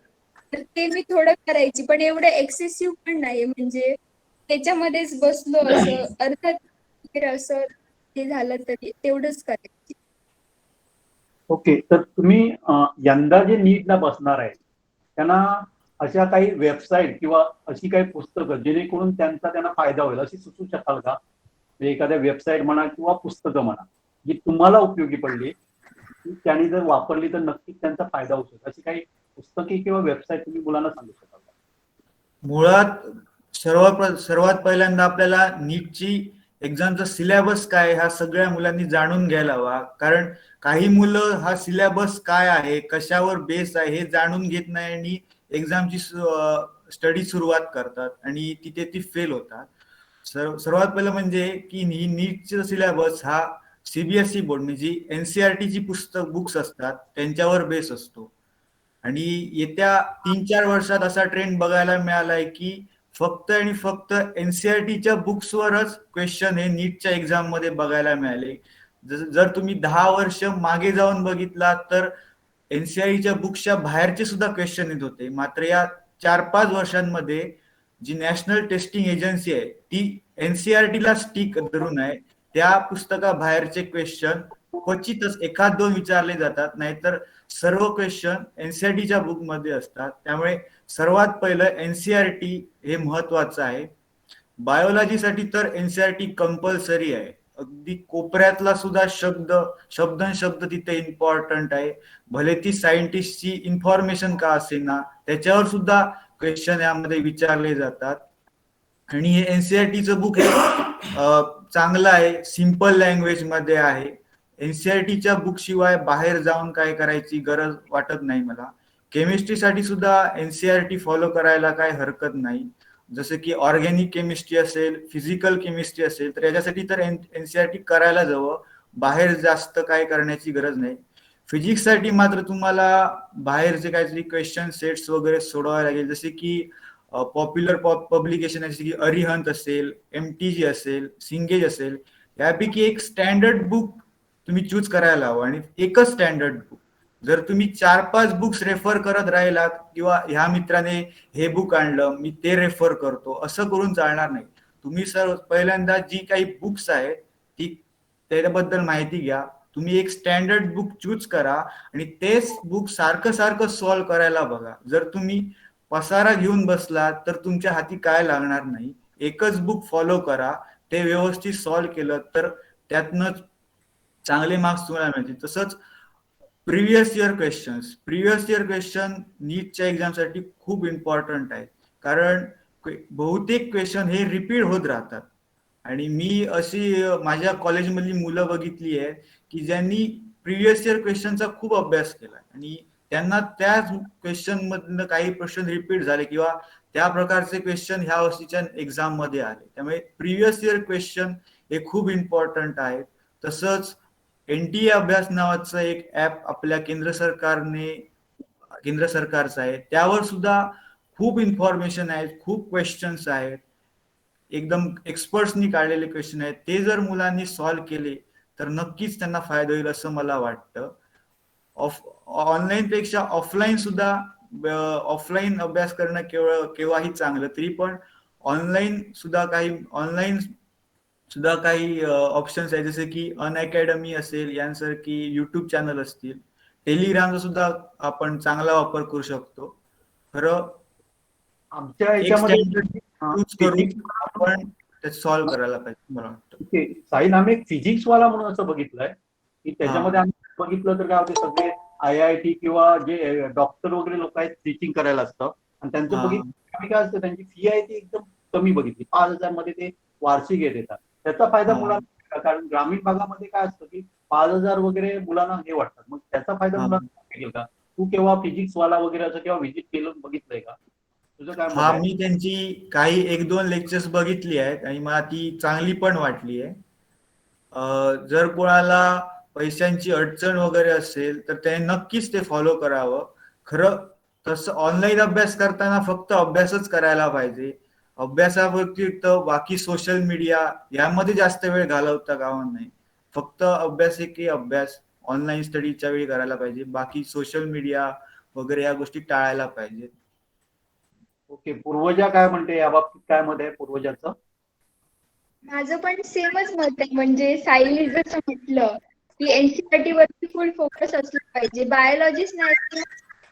तर ते मी थोडं करायची, पण एवढं एक्सेसिव्ह पण नाही. म्हणजे त्याच्यामध्येच बसलो असं अर्थात वगैरे असं ते झालं तरी तेवढंच करायची. ओके, तर तुम्ही यंदा जे नीटला बसणार आहे त्यांना अशा काही वेबसाईट किंवा अशी काही पुस्तकं जेणेकरून त्यांना फायदा होईल अशी सुचवू शकाल का? म्हणजे एखाद्या वेबसाईट म्हणा किंवा पुस्तकं म्हणा जी तुम्हाला उपयोगी पडली, त्यांनी जर वापरली तर नक्कीच त्यांचा फायदा होऊ शकतो, अशी काही पुस्तके किंवा वेबसाईट तुम्ही मुलांना सांगू शकाल का? मुळात सर्वात पहिल्यांदा आपल्याला नीटची एक्झामचा सिलेबस काय हा सगळ्या मुलांनी जाणून घ्यायला हवा. कारण काही मुलं हा सिलेबस काय आहे, कशावर बेस आहे हे जाणून घेत नाही आणि एक्झामची स्टडी सुरुवात करतात आणि तिथे ती फेल होतात. सर्वात पहिलं म्हणजे की ही नीटचा सिलेबस हा सीबीएसई बोर्ड म्हणजे एनसीईआरटीची बुक्स असतात त्यांच्यावर बेस असतो. आणि येत्या 3-4 वर्षात असा ट्रेंड बघायला मिळालाय की फक्त आणि फक्त एनसीईआरटीच्या बुक्सवरच क्वेश्चन हे नीटच्या एक्झाम मध्ये बघायला मिळाले. जर तुम्ही 10 वर्ष मागे जाऊन बघितला तर एनसीईआरटीच्या बुक्सच्या बाहेरचे सुद्धा क्वेश्चन येत होते. मात्र या 4-5 वर्षांमध्ये जी नॅशनल टेस्टिंग एजन्सी आहे ती एनसीईआरटीला स्टिक धरून आहे. त्या पुस्तका बाहेरचे क्वेश्चन क्वचितच 1-2 विचारले जातात, नाहीतर सर्व क्वेश्चन एनसीईआरटीच्या बुक मध्ये असतात. त्यामुळे सर्वात पहिलं एनसीईआरटी हे महत्वाचं आहे. बायोलॉजीसाठी तर एनसीईआरटी कंपल्सरी आहे. अगदी कोपऱ्यातला सुद्धा शब्द तिथे इम्पॉर्टंट आहे. भले ती सायंटिस्टची इन्फॉर्मेशन का असेना त्याच्यावर सुद्धा क्वेश्चन यामध्ये विचारले जातात. आणि हे एनसीईआरटीचं बुक हे चांगलं आहे, सिंपल लँग्वेज मध्ये आहे. एनसीईआरटीच्या बुक शिवाय बाहेर जाऊन काय करायची गरज वाटत नाही मला. केमिस्ट्रीसाठी सुद्धा एनसीईआरटी फॉलो करायला काय हरकत नाही. जसं की ऑर्गॅनिक केमिस्ट्री असेल, फिजिकल केमिस्ट्री असेल तर याच्यासाठी तर एनसीईआरटी करायला जावं, बाहेर जास्त काय करण्याची गरज नाही. फिजिक्ससाठी मात्र तुम्हाला बाहेरचे काहीतरी क्वेश्चन सेट्स वगैरे सोडवावे लागेल, जसे की पॉप्युलर पब्लिकेशन जसे की अरिहंत असेल, MTG असेल, सिंगेज असेल, यापैकी एक स्टँडर्ड बुक तुम्ही चूज करायला हवं आणि एकच स्टँडर्ड बुक. जर तुम्ही 4-5 बुक्स रेफर करत राहिलात किंवा ह्या मित्राने हे बुक आणलं मी ते रेफर करतो असं करून चालणार नाही. तुम्ही सर पहिल्यांदा जी काही बुक्स आहेत ती त्याच्याबद्दल माहिती घ्या. तुम्ही एक स्टँडर्ड बुक चूज करा आणि तेच बुक सारखं सारखं सॉल्व्ह करायला बघा. जर तुम्ही पसारा घेऊन बसलात तर तुमच्या हाती काय लागणार नाही. एकच बुक फॉलो करा, ते व्यवस्थित सॉल्व्ह केलं तर त्यातनं चांगले मार्क्स तुम्हाला मिळतील. तसंच प्रिव्हियस इयर क्वेश्चन नीटच्या एक्झामसाठी खूप इम्पॉर्टंट आहे, कारण बहुतेक क्वेश्चन हे रिपीट होत राहतात. आणि मी अशी माझ्या कॉलेजमधली मुलं बघितली आहेत की ज्यांनी प्रिव्हियस इयर क्वेश्चनचा खूप अभ्यास केला आणि त्यांना त्या क्वेश्चन मधनं काही प्रश्न रिपीट झाले किंवा त्या प्रकारचे क्वेश्चन ह्या वर्षीच्या एक्झाम मध्ये आले. त्यामुळे प्रिव्हियस इयर क्वेश्चन हे खूप इम्पॉर्टंट आहेत. तसंच NTA अभ्यास नावाचं एक ऍप आपल्या केंद्र सरकारचं आहे, त्यावर सुद्धा खूप इन्फॉर्मेशन आहे, खूप क्वेश्चन्स आहेत, एकदम एक्सपर्ट्सनी काढलेले क्वेश्चन आहेत. ते जर मुलांनी सॉल्व्ह केले तर नक्कीच त्यांना फायदा होईल असं मला वाटतं. ऑनलाईन पेक्षा ऑफलाईन सुद्धा ऑफलाईन अभ्यास करणं केव्हाही चांगलं, तरी पण ऑनलाईन सुद्धा काही ऑप्शन्स आहेत, जसे की अनअकॅडमी असेल, यांसारखी युट्यूब चॅनल असतील. टेलिग्रामचा सुद्धा आपण चांगला वापर करू शकतो. खरं आमच्या एक याच्यामध्ये स्टँडर्ड चूज करून आपण ते सॉल्व्ह करायला पाहिजे मला वाटतं. साहिल, आम्ही एक फिजिक्स वाला म्हणून असं बघितलंय की त्याच्यामध्ये आम्ही बघितलं तर काय होते, सगळे IIT किंवा जे डॉक्टर वगैरे लोक आहेत टीचिंग करायला असतं आणि त्यांचं बघितलं काय असतं, त्यांची फी आहे ती एकदम कमी बघितली, 5,000 मध्ये ते वार्षिक येतात. त्याचा फायदा मुलांना, कारण ग्रामीण भागामध्ये काय असतं की 5,000 वगैरे मुलांना हे वाटतात, मग त्याचा फायदा मुलांना भेटेल का? तू केव्हा फिजिक्स वाला वगैरे असं केव्हा व्हिजिट केलं बघितलंय का? तुझं काय मत आहे? मी त्यांची काही 1-2 लेक्चर्स बघितली आहेत आणि मला ती चांगली पण वाटली आहे. जर कोणाला पैशांची अडचण वगैरे असेल तर त्याने नक्कीच ते फॉलो करावं. खरं तसं ऑनलाईन अभ्यास करताना फक्त अभ्यासच करायला पाहिजे. अभ्यासाव्यतिरिक्त बाकी सोशल मीडिया यामध्ये जास्त वेळ घालवता कामा नाही. फक्त अभ्यास एके अभ्यास ऑनलाईन स्टडीच्या वेळी करायला पाहिजे. बाकी सोशल मीडिया वगैरे या गोष्टी टाळायला पाहिजेत. ओके, पूर्वजा काय म्हणते या बाबतीत, काय मत आहे पूर्वजाचं? माझं पण सेमच मत आहे. म्हणजे सायली जसं म्हटलं की NCERT वरती फुल फोकस असला पाहिजे. बायोलॉजीच नाही,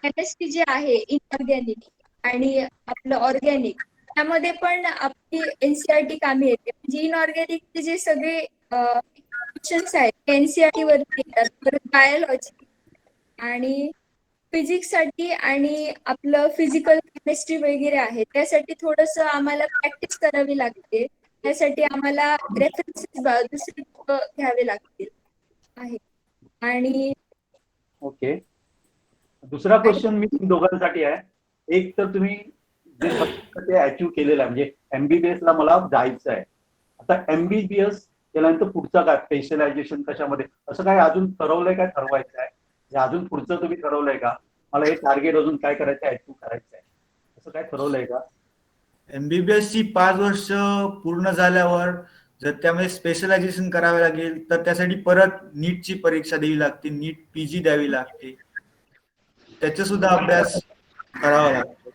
केमिस्ट्री जे आहे इनऑर्गॅनिक आणि आपलं ऑर्गॅनिक, त्यामध्ये पण आपली NCERT कामी येते. म्हणजे इनऑर्गॅनिकचे जे सगळे क्वेश्चन्स आहेत ते NCERT वरती येतात. परत बायोलॉजी आणि फिजिक्स साठी आणि आपलं फिजिकल केमिस्ट्री वगैरे आहे त्यासाठी थोडस आम्हाला प्रॅक्टिस करावी लागते. त्यासाठी आम्हाला रेफरन्सेस दुसरे घ्यावे लागतील आहे. आणि ओके, दुसरा क्वेश्चन मी दोघांसाठी आहे. एक तर तुम्ही जे ते अचीव्ह केलेलं आहे, म्हणजे MBBS ला मला जायचं आहे. आता MBBS केल्यानंतर पुढचं काय, स्पेशलायझेशन कशामध्ये, असं काय अजून ठरवलंय, काय ठरवायचं आहे? अजून पुढचं तुम्ही ठरवलंय का? मला हे टार्गेट अजून काय करायचं आहे, अचीव्ह करायचं आहे, असं काय ठरवलंय का? MBBS ची 5 वर्ष पूर्ण झाल्यावर जर त्यामध्ये स्पेशलायझेशन करावे लागेल तर त्यासाठी परत नीटची परीक्षा द्यावी लागते, नीट PG द्यावी लागते, त्याचा सुद्धा अभ्यास करावा लागतो.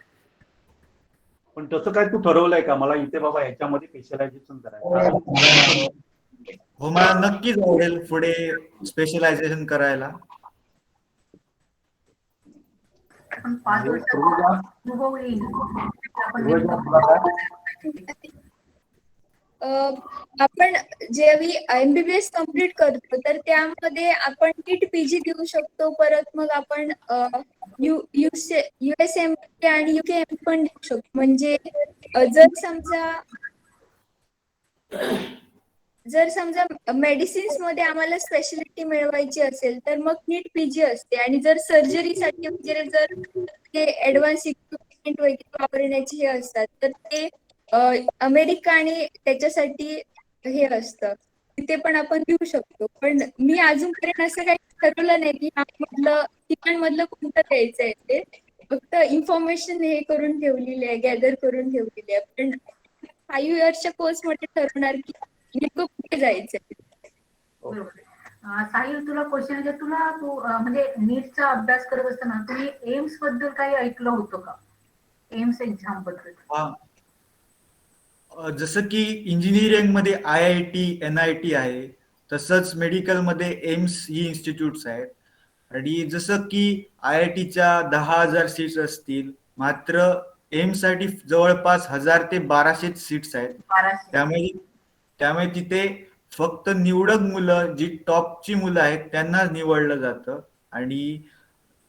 पण तसं काय तू ठरवलंय का, मला इथे बाबा ह्याच्यामध्ये स्पेशलायझेशन करायचं? हो, मला नक्कीच आवडेल पुढे स्पेशलायझेशन करायला. पण 5 वर्षाचा अनुभव येईल. आपण जेव्हा MBBS कम्प्लीट करतो तर त्यामध्ये आपण नीट PG देऊ शकतो. परत मग आपण USMLE आणि UKMLE पण देऊ शकतो. म्हणजे जर समजा मेडिसिन्स मध्ये आम्हाला स्पेशालिटी मिळवायची असेल तर मग नीट PG असते. आणि जर सर्जरीसाठी वगैरे जर ते ऍडव्हान्स इक्विपमेंट वगैरे वापरण्याचे हे असतात तर ते अमेरिका आणि त्याच्यासाठी हे असतं तिथे पण आपण घेऊ शकतो. पण मी अजूनपर्यंत असं काही ठरवलं नाही की मधलं तिकडमधलं कोणतं द्यायचं आहे ते. फक्त इन्फॉर्मेशन हे करून ठेवलेली आहे, गॅदर करून ठेवलेली आहे. पण 5 इयर्सच्या कोर्समध्ये ठरवणार की नेमकं कुठे जायचंय. बरोबर. साहिल, तुला क्वेश्चन आहे, तू म्हणजे नीटचा अभ्यास करत असताना तुम्ही एम्स बद्दल काही ऐकलं होतं का? एम्स एक्झाम बद्दल? हा. जसं की इंजिनिअरिंग मध्ये IIT NIT आहे, तसंच मेडिकल मध्ये एम्स ही इन्स्टिट्यूट्स आहेत. आणि जसं की IITच्या 10,000 सीट्स असतील, मात्र एम्स साठी जवळपास 1,000 ते 1,200 सीट्स आहेत. 1200. त्यामुळे तिथे फक्त निवडक मुलं, जी टॉपची मुलं आहेत, त्यांना निवडलं जातं. आणि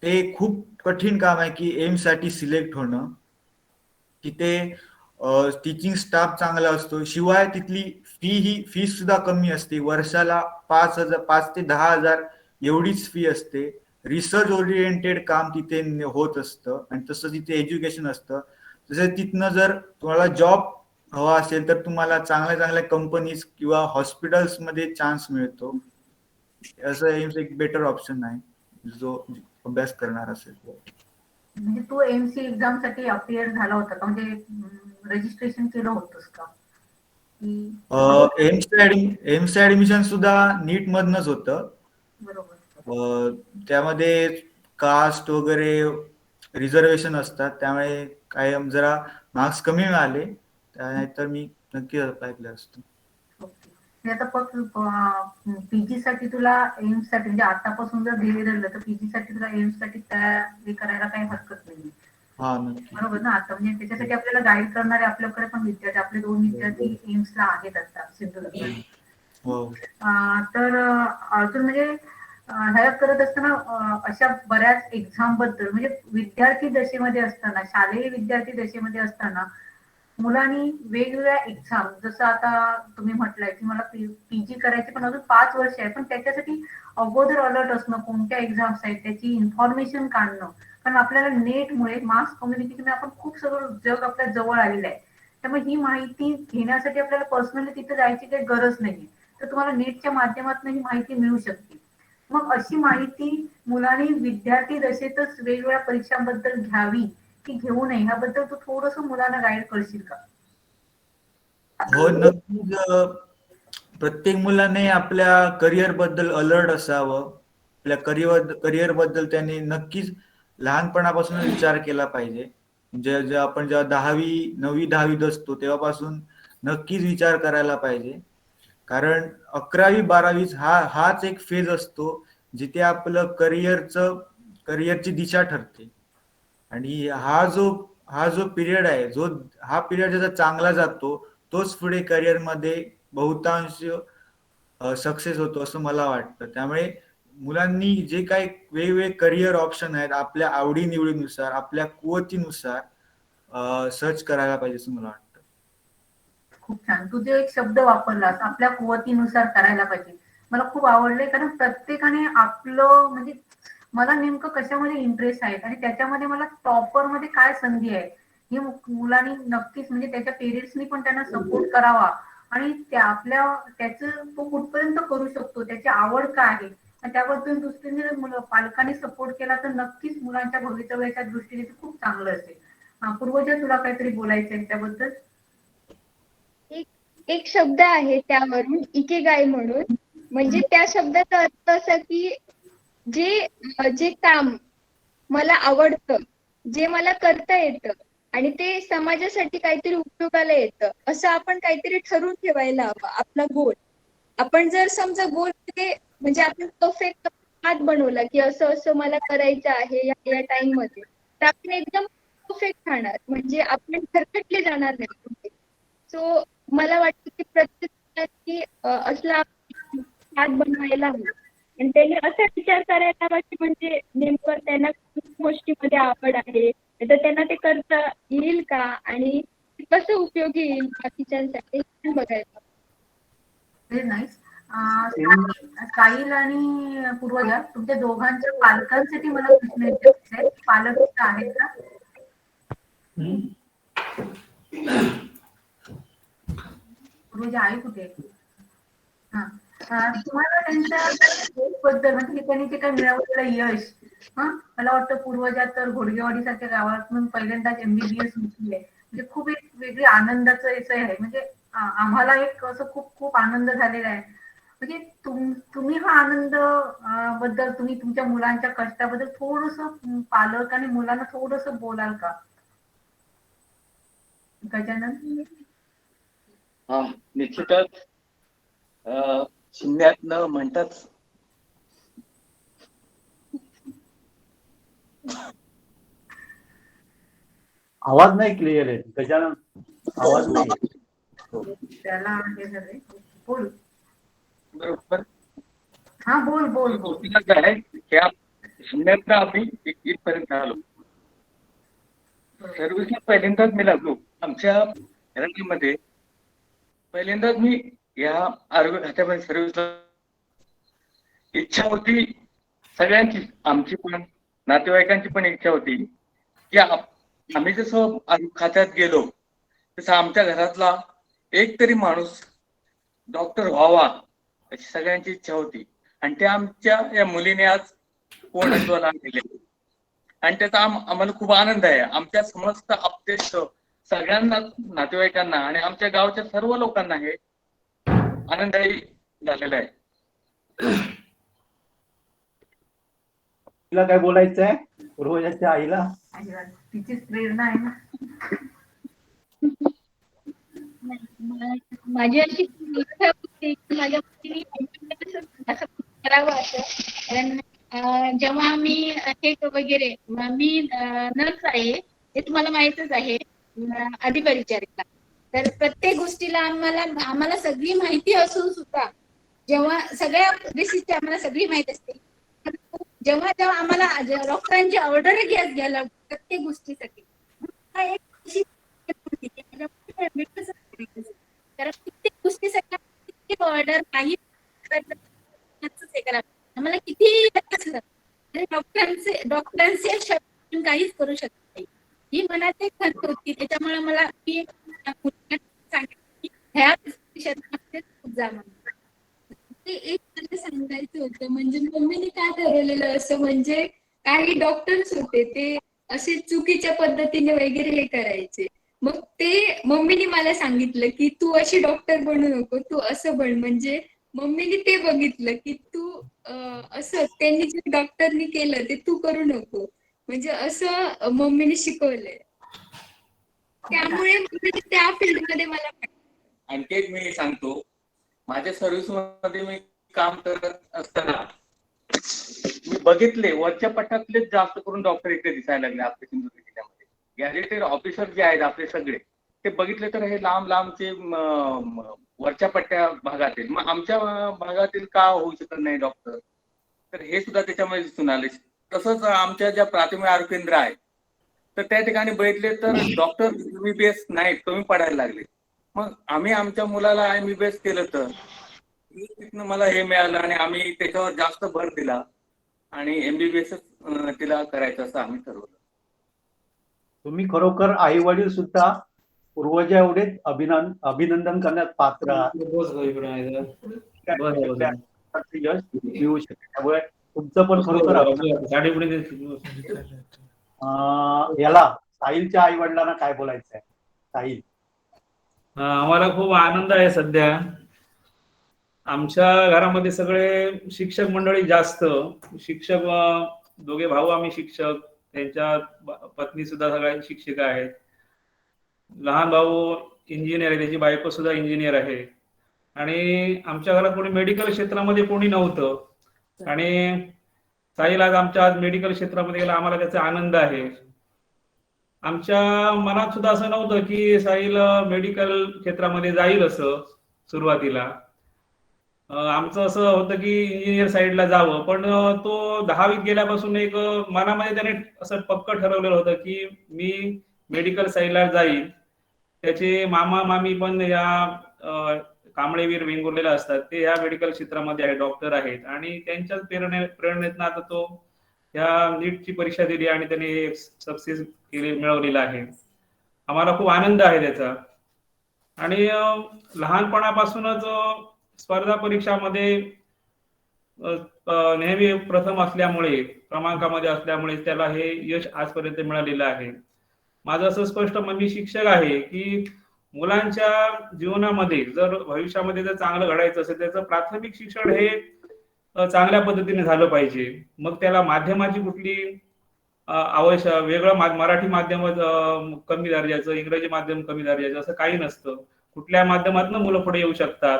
ते खूप कठीण काम आहे की एम्स साठी सिलेक्ट होणं. तिथे टीचिंग स्टाफ चांगला असतो, शिवाय तिथली फी सुद्धा कमी असते. वर्षाला 5 ते 10,000 एवढीच फी असते. रिसर्च ओरिएंटेड काम तिथे होत असतं आणि तसं तिथे एज्युकेशन असतं. जसं तिथनं जर तुम्हाला जॉब हवा असेल तर तुम्हाला चांगल्या चांगल्या कंपनीज किंवा हॉस्पिटल्स मध्ये चान्स मिळतो. असं एम्स एक बेटर ऑप्शन आहे जो अभ्यास करणार असेल. म्हणजे तू एमसी एक्झाम साठी अपियर झाला होता का? म्हणजे रजिस्ट्रेशन केलं होतंस का? एम्सचं ऍडमिशन सुद्धा नीट मधनच होतं. बरोबर. त्यामध्ये कास्ट वगैरे रिझर्वेशन असतात, त्यामुळे काय जरा मार्क्स कमी मिळाले, नाहीतर मी नक्की अप्लाय केलं असतं. ओके. म्हणजे आता पीजी साठी तुला एम्स साठी म्हणजे आतापासून जर ध्येय धरलं तर पीजी साठी तुला एम्स साठी तयारी करायला काही हरकत नाही. हा, नक्की. बरोबर ना? आता म्हणजे त्याच्यासाठी आपल्याला गाईड करणारे आपल्याकडे पण विद्यार्थी, आपले 2 विद्यार्थी एम्सला आहेत आता सिंधुदुर्गात. हो. तर अजून म्हणजे ह्या करत असताना अशा बऱ्याच एक्झाम बद्दल म्हणजे विद्यार्थी दशेमध्ये असताना, शालेय विद्यार्थी दशेमध्ये असताना मुलांनी वेगवेगळ्या एक्झाम, जसं आता तुम्ही म्हटलंय की मला पीजी करायची पण अजून 5 वर्ष आहे, पण त्याच्यासाठी अगोदर अलर्ट असणं, कोणत्या एक्झाम्स आहेत त्याची इन्फॉर्मेशन काढणं. कारण आपल्याला नेटमुळे, मास कम्युनिकेशनमुळे आपण खूप सगळं जग आपल्या जवळ आलेलं आहे. त्यामुळे ही माहिती घेण्यासाठी आपल्याला पर्सनली तिथे जायची काही गरज नाहीये. तर तुम्हाला नेटच्या माध्यमातून ही माहिती मिळू शकते. मग अशी माहिती मुलांनी विद्यार्थी दशेतच वेगवेगळ्या परीक्षांबद्दल घ्यावी की घेऊ नये, ह्याबद्दल तू थोडंसं मुलांना गाईड करशील का? हो, नक्कीच. प्रत्येक मुलाने आपल्या करिअर बद्दल अलर्ट असावं. आपल्या करिअर बद्दल त्यांनी नक्कीच लहानपणापासून विचार केला पाहिजे. जे आपण जेव्हा 9वी 10वीत असतो तेव्हापासून नक्कीच विचार करायला पाहिजे. कारण 11वी 12वी हाच एक फेज असतो जिथे आपलं करिअरची दिशा ठरते. आणि हा जो पिरियड आहे, हा पिरियड ज्याचा चांगला जातो तोच पुढे करिअर मध्ये बहुतांश सक्सेस होतो असं मला वाटतं. त्यामुळे मुलांनी जे काही वेगवेगळे करिअर ऑप्शन आहेत, आपल्या आवडीनिवडीनुसार, आपल्या कुवतीनुसार सर्च करायला पाहिजे असं मला वाटतं. खूप छान. तू जे एक शब्द वापरलास, आपल्या कुवतीनुसार करायला पाहिजे, मला खूप आवडले. कारण प्रत्येकाने आपलं म्हणजे मला नेमकं कशामध्ये इंटरेस्ट आहे आणि त्याच्यामध्ये मला टॉपर मध्ये काय संधी आहे हे मुलांनी नक्कीच म्हणजे त्याच्या पेरेंट्सनी पण त्यांना सपोर्ट करावा. आणि त्याचं तो कुठपर्यंत करू शकतो, त्याची आवड काय आहे आणि त्याबद्दल दुसरीने पालकांनी सपोर्ट केला तर नक्कीच मुलांच्या भवितव्याच्या दृष्टीने ते खूप चांगलं असेल. पूर्वजा, तुला काहीतरी बोलायचं आहे त्याबद्दल? एक शब्द आहे त्यावरून, इकेगाई म्हणून. म्हणजे त्या शब्दाचा अर्थ असा की जे काम मला आवडतं, जे मला करता येतं आणि ते समाजासाठी काहीतरी उपयोगाला येतं, असं आपण काहीतरी ठरवून ठेवायला हवं आपला गोल. आपण जर समजा गोल म्हणजे आपण परफेक्ट पाथ बनवला की असं असं मला करायचं आहे या टाइम मध्ये, तर आपण एकदम परफेक्ट राहणार, म्हणजे आपण भरकटले जाणार नाही. सो मला वाटतं की प्रत्येकाची असला पाथ बनवायला हवं आणि त्याने असा विचार करायला हवा की म्हणजे नेमकं त्यांना गोष्टीमध्ये आवड आहे तर त्यांना ते करता येईल का आणि कसं उपयोगी येईल बाकीच्यांसाठी हे बघायला. Very nice. साहिल आणि पूर्वजा, तुमच्या दोघांच्या पालकांसाठी मला प्रश्न विचारायचे आहेत. पालक इथं आहेत का? पूर्वजा, आई कुठे आहे? हा, तुम्हाला त्यांच्या बद्दल म्हणजे त्यांनी जे काही मिळवलेलं यश, मला वाटतं पूर्वजात तर घोडगेवाडीसारख्या गावातून पहिल्यांदाच MBBS घेतली आहे. म्हणजे खूप एक वेगळी आनंदाचं याचं आहे. म्हणजे आम्हाला एक असं खूप खूप आनंद झालेला आहे. म्हणजे तुम्ही हा आनंद बद्दल तुम्ही तुमच्या मुलांच्या कष्टाबद्दल थोडंसं पालक आणि मुलांना थोडंसं बोलाल का गजानन? हा, निश्चितच. शून्यात न म्हणताच आवाज नाही क्लिअर आहे गजानन, आवाज नाही आहे. त्याला हे झालंय. बोल. बरोबर हा बोल बोल. गोष्टीच आहे की शून्यात आम्ही इथपर्यंत आलो. सर्व्हिसला पहिल्यांदाच मी लागलो. आमच्या घरामध्ये पहिल्यांदाच मी या आरोग्य खात्यामध्ये सर्व्हिसला इच्छा होती सगळ्यांची, आमची पण नातेवाईकांची पण इच्छा होती की आम्ही जसं आरोग्य खात्यात गेलो तसं आमच्या घरातला एक तरी माणूस डॉक्टर व्हावा अशी सगळ्यांची इच्छा होती. आणि त्या आमच्या या मुलीने आज पूर्णत्वाला दिले आणि त्याचा आम्हाला खूप आनंद आहे. आमच्या समस्त आप्तेष्ट सगळ्यांना, नातेवाईकांना आणि आमच्या गावच्या सर्व लोकांना हे आनंददायी झालेलं आहे. तिला काय बोलायचं आहे पूर्वजाच्या आईला? तिचीच प्रेरणा आहे ना. माझी अशी इच्छा होती की माझ्या मुलीने असं करावं असं. कारण जेव्हा मी हे वगैरे मी नर्स आहे हे तुम्हाला माहितच आहे, अधिपरिचारिका. तर प्रत्येक गोष्टीला आम्हाला सगळी माहिती असून सुद्धा जेव्हा सगळ्या डिसीजची आम्हाला सगळी माहिती असते, जेव्हा जेव्हा आम्हाला डॉक्टरांची ऑर्डर घ्यायला प्रत्येक गोष्टीसाठी एक कारण कित्येक गोष्टीसाठी ऑर्डर काही आम्हाला किती डॉक्टरांचे शब्द काहीच करू शकत नाही ही मनात एक खंत होती. त्याच्यामुळे मला ह्या क्षेत्रामध्ये खूप जा ते एक मला सांगायचं होतं, म्हणजे मम्मीने काय ठरवलेलं असं, म्हणजे काही डॉक्टर्स होते ते असे चुकीच्या पद्धतीने वगैरे हे करायचे. मग ते मम्मीने मला सांगितलं की तू अशी डॉक्टर बनू नको, तू असं बन. म्हणजे मम्मीने ते बघितलं की तू असं त्यांनी जे डॉक्टरनी केलं ते तू करू नको, म्हणजे असं मम्मीने शिकवलंय. त्यामुळे मम्मीने त्या फील्डमध्ये मला आणखी एक मी सांगतो, माझ्या सर्व्हिस मध्ये मी काम करत असताना मी बघितले वरच्या पट्ट्यातले जास्त करून डॉक्टर इकडे दिसायला लागले आपल्या सिंधुदुर्ग जिल्ह्यामध्ये. गॅजेटेड ऑफिसर जे आहेत आपले सगळे ते बघितले तर हे लांब लांबचे वरच्या पट्ट्या भागातील, मग आमच्या भागातील का होऊ शकत नाही डॉक्टर, तर हे सुद्धा त्याच्यामध्ये दिसून आले. तसंच आमच्या ज्या प्राथमिक आरोग्य केंद्र आहे तर त्या ठिकाणी बघितले तर डॉक्टर MBBS नाही कमी पडायला लागले. मग आम्ही आमच्या मुलाला MBBS केलं तर तिथनं मला हे मिळालं आणि आम्ही त्याच्यावर जास्त भर दिला आणि MBBS तिला करायचं असं आम्ही ठरवलं. तुम्ही खरोखर आई वडील सुद्धा पूर्वजा एवढेच अभिनंदन करण्यात पात्र आहात. यश मिळू शकते. त्यामुळे तुमचं पण खरोखर याला साहिलच्या आई वडिलांना काय बोलायचं आहे? साहिल, आम्हाला खूप आनंद आहे सध्या. आमच्या घरामध्ये सगळे शिक्षक मंडळी जास्त शिक्षक, दोघे भाऊ आम्ही शिक्षक, त्यांच्या पत्नी सुद्धा सगळ्या शिक्षिका आहेत. लहान भाऊ इंजिनियर आहे, त्याची बायको सुद्धा इंजिनियर आहे. आणि आमच्या घरात कोणी मेडिकल क्षेत्रामध्ये कोणी नव्हतं आणि साहिल आज आमच्या मेडिकल क्षेत्रामध्ये गेला, आम्हाला त्याचा आनंद आहे. आमच्या मनात सुद्धा असं नव्हतं की साहिल मेडिकल क्षेत्रामध्ये जाईल असं सुरुवातीला. आमचं असं होतं की इंजिनियर साईडला जावं, पण तो 10वीत गेल्यापासून एक मनामध्ये त्याने असं पक्क ठरवलेलं होतं की मी मेडिकल साईडला जाईल. त्याचे मामा मामी पण या कांबळेवीर वेंगुर्लेला असतात, ते या मेडिकल क्षेत्रामध्ये आहे, डॉक्टर आहेत. आणि त्यांच्याच प्रेरणेतनं आता तो या नीटची परीक्षा दिली आणि त्याने सक्सेस मिळवलेला आहे. आम्हाला खूप आनंद आहे त्याचा. आणि लहानपणापासूनच स्पर्धा परीक्षामध्ये नेहमी प्रथम असल्यामुळे, क्रमांकामध्ये असल्यामुळे त्याला हे यश आजपर्यंत मिळालेलं आहे. माझं असं स्पष्ट मी शिक्षक आहे की मुलांच्या जीवनामध्ये जर भविष्यामध्ये जर चांगलं घडायचं असेल त्याचं प्राथमिक शिक्षण हे चांगल्या पद्धतीने झालं पाहिजे. मग त्याला माध्यमाची कुठली आवश्यक वेगळं मराठी माध्यम कमी दर्जाचं, इंग्रजी माध्यम कमी दर्जाचं असं काही नसतं. कुठल्या माध्यमातून मुलं पुढे येऊ शकतात.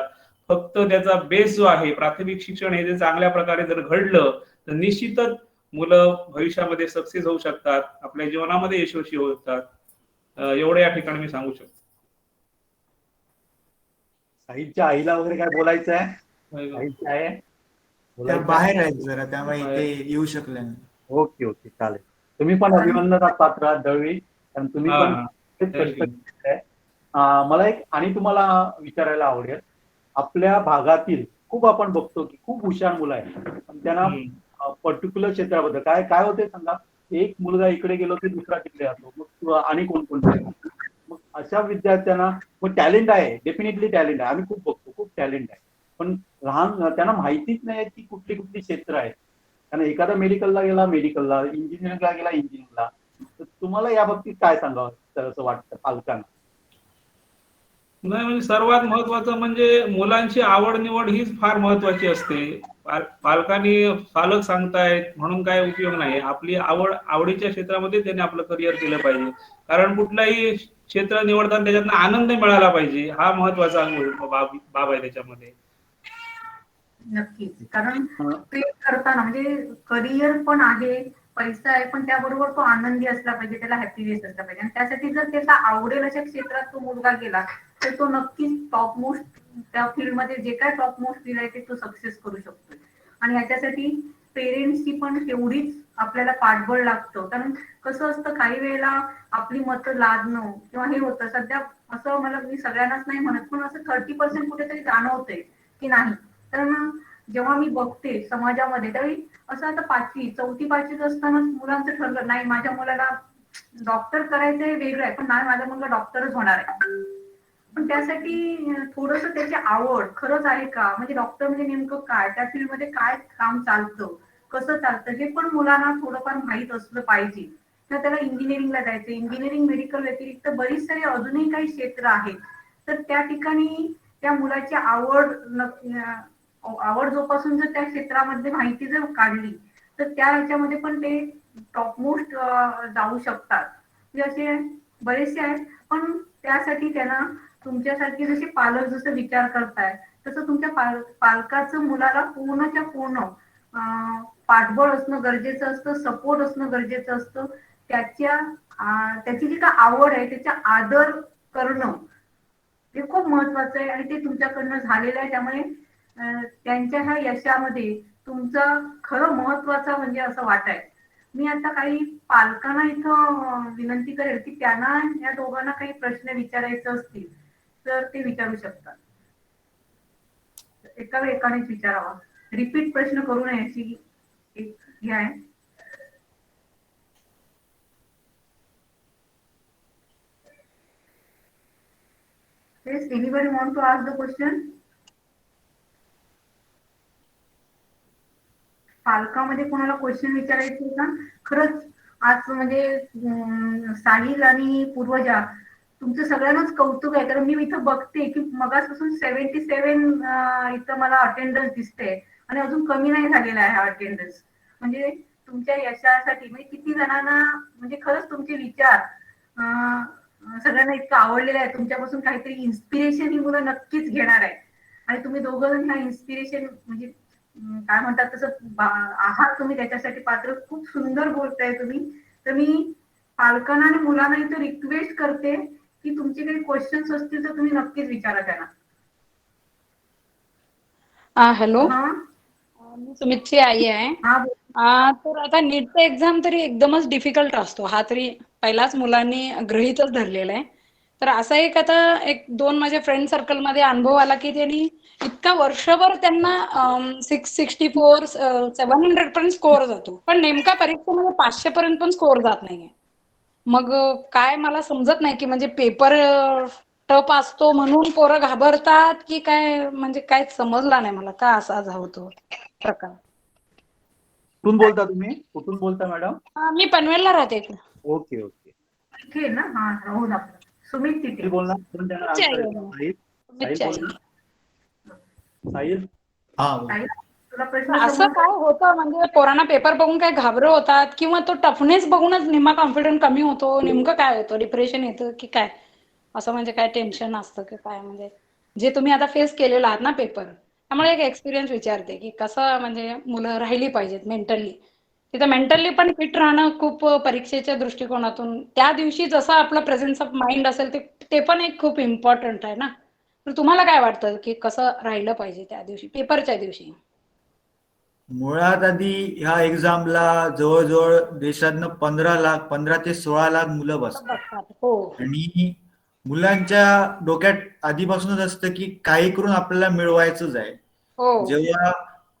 फक्त त्याचा बेस जो आहे प्राथमिक शिक्षण हे जर चांगल्या प्रकारे जर घडलं तर निश्चितच मुलं भविष्यामध्ये सक्सेस होऊ शकतात, आपल्या जीवनामध्ये यशस्वी होतात. एवढं या ठिकाणी मी सांगू शकतो. साहिलच्या आईला वगैरे काय बोलायचं आहे? साहिलच्या आहे त्या बाहेर आहेत जरा, त्यामुळे इथे येऊ शकले नाही. ओके ओके, चालेल. तुम्ही पण अभिनंदनात पात्र आहात दळवी, कारण तुम्ही पण खूप कष्ट घेतले. मला एक आणि तुम्हाला विचारायला आवडेल, आपल्या भागातील खूप आपण बघतो की खूप हुशार मुलं आहेत, पण त्यांना पर्टिक्युलर क्षेत्राबद्दल काय काय होते सांगा. एक मुलगा इकडे गेलो की दुसरा तिकडे जातो, मग आणि कोणकोणते. मग अशा विद्यार्थ्यांना मग टॅलेंट आहे, डेफिनेटली टॅलेंट आहे, आम्ही खूप बघतो, खूप टॅलेंट आहे, पण त्यांना माहितीच नाही की कुठली कुठली क्षेत्र आहेत. कारण एखादा मेडिकलला गेला मेडिकलला, इंजिनिअरिंगला गेला इंजिनिअरिंगला. तर तुम्हाला या बाबतीत काय सांगावं तर असं वाटतं पालकांना? नाही, म्हणजे सर्वात महत्वाचं म्हणजे मुलांची आवड निवड हीच फार महत्वाची असते. पालक सांगतायत म्हणून काय उपयोग नाही. आपली आवडीच्या क्षेत्रामध्ये त्यांनी आपलं करिअर केलं पाहिजे. कारण कुठलाही क्षेत्र निवडताना त्याच्यातनं आनंद मिळाला पाहिजे, हा महत्वाचा बाब आहे त्याच्यामध्ये. नक्कीच, कारण ते करताना म्हणजे करिअर पण आहे, पैसा आहे, पण त्याबरोबर तो आनंदी असला पाहिजे, त्याला हॅपीनेस असला पाहिजे. आणि त्यासाठी जर त्याला आवडेल अशा क्षेत्रात तो मुलगा गेला तर तो नक्कीच टॉप मोस्ट त्या फील्डमध्ये जे काय टॉप मोस्ट फील्ड आहे ते तो सक्सेस करू शकतो. आणि ह्याच्यासाठी पेरेंट्सची पण तेवढीच आपल्याला पाठबळ लागतं. कारण कसं असतं, काही वेळेला आपली मतं लादणं किंवा हे होतं. सध्या असं मी सगळ्यांनाच नाही म्हणत, पण असं 30% कुठेतरी जाणवतंय की नाही. तर जेव्हा मी बघते समाजामध्ये त्यावेळी असं आता 5वी 4थी 5वीत असतानाच मुलांचं ठरलं, नाही माझ्या मुलाला डॉक्टर करायचंय वेगळं आहे, पण नाही माझा मुलगा डॉक्टरच होणार आहे. पण त्यासाठी थोडस त्याची आवड खरंच आहे का, म्हणजे डॉक्टर म्हणजे नेमकं काय, त्या फील्डमध्ये काय काम चालतं, कसं चालतं, हे पण मुलांना थोडंफार माहीत असलं पाहिजे. तर त्याला इंजिनिअरिंगला जायचं, इंजिनिअरिंग मेडिकल व्यतिरिक्त बरीच सारी अजूनही काही क्षेत्र आहेत. तर त्या ठिकाणी त्या मुलाची आवड जोपासून जर त्या क्षेत्रामध्ये माहिती जर काढली तर त्या ह्याच्यामध्ये पण ते टॉपमोस्ट जाऊ शकतात. म्हणजे असे बरेचसे आहेत. पण त्यासाठी त्यांना तुमच्यासारखे जसे पालक जसं विचार करताय तसं तुमच्या पालकाचं मुलाला पूर्णच्या पूर्ण पाठबळ असणं गरजेचं असतं, सपोर्ट असणं गरजेचं असतं. त्याची जी काय आवड आहे त्याचा आदर करणं हे खूप महत्वाचं आहे आणि ते तुमच्याकडनं झालेलं आहे. त्यामुळे त्यांच्या ह्या यशामध्ये तुमचा खरं महत्वाचा म्हणजे असं वाटाय. मी आता काही पालकांना इथं विनंती करेल की त्यांना या दोघांना काही प्रश्न विचारायचे असतील तर ते विचारू शकतात. एकानेच विचारावा, रिपीट प्रश्न करू नये अशी एक हे आहे. Yes, anybody want to ask the question? पालकामध्ये कोणाला क्वेश्चन विचारायचे का? खरंच आज म्हणजे साहिल आणि पूर्वजा तुमचं सगळ्यांनाच कौतुक आहे. कारण मी इथं बघते की मगासपासून 77 इथं मला अटेंडन्स दिसते आणि अजून कमी नाही झालेला आहे हा अटेंडन्स. म्हणजे तुमच्या यशासाठी म्हणजे किती जणांना म्हणजे खरंच तुमचे विचार सगळ्यांना इतकं आवडलेलं आहे. तुमच्यापासून काहीतरी इन्स्पिरेशन ही मुलं नक्कीच घेणार आहे आणि तुम्ही दोघं जण ह्या इन्स्पिरेशन म्हणजे काय म्हणतात तसं आहात तुम्ही, त्याच्यासाठी पात्र. खूप सुंदर बोलताय तुम्ही. तर मी पालकांना आणि मुलांना इथं रिक्वेस्ट करते की तुमचे काही क्वेश्चन्स असतील तर तुम्ही नक्कीच विचारा त्यांना. हॅलो, मी सुमितची आई आहे. तर आता नीटचा एक्झाम तरी एकदमच डिफिकल्ट असतो, हा तरी पहिलाच मुलांनी गृहीतच धरलेला आहे. तर असा एक 2 माझ्या फ्रेंड सर्कलमध्ये अनुभव आला की त्यांनी इतका वर्षभर त्यांना 664 700 पर्यंत स्कोअर जातो, पण नेमका परीक्षेमध्ये 500 पर्यंत पण स्कोअर जात नाहीये. मग काय मला समजत नाही की म्हणजे पेपर टप असतो म्हणून पोरं घाबरतात की काय, म्हणजे काहीच समजला नाही मला का असा होतो प्रकार. कुठून बोलता तुम्ही? कुठून बोलता मॅडम? मी पनवेलला राहते. Okay okay. तिथे ना, हा राहुल आपलं सुमित तिथे. तुम्ही बोलणार कोण देणार answer? साहिल बोलणार? साहिल हा साहिल, तुला प्रश्न असं समजला? काय होतं म्हणजे पोरांना पेपर बघून काय घाबर होतात किंवा तो टफनेस बघूनच निम्मा कॉन्फिडन्स कमी होतो, नेमकं काय होतं, डिप्रेशन येतं की काय, असं म्हणजे काय टेन्शन असतं की काय, म्हणजे जे तुम्ही आता फेस केलेला आहात ना पेपर, त्यामुळे एक एक्सपिरियन्स विचारते की कसं म्हणजे मुलं राहिली पाहिजेत मेंटली. तिथं मेंटली पण फिट राहणं खूप परीक्षेच्या दृष्टिकोनातून त्या दिवशी जसं आपलं प्रेझेन्स ऑफ माइंड असेल ते पण एक खूप इम्पॉर्टंट आहे ना. तर तुम्हाला काय वाटतं की कसं राहिलं पाहिजे त्या दिवशी, पेपरच्या दिवशी? मुळात आधी ह्या एक्झामला जवळजवळ देशातनं 15 ते 16 लाख मुलं बसतात. हो आणि मुलांच्या डोक्यात आधीपासूनच असतं की काही करून आपल्याला मिळवायचंच आहे. हो जेव्हा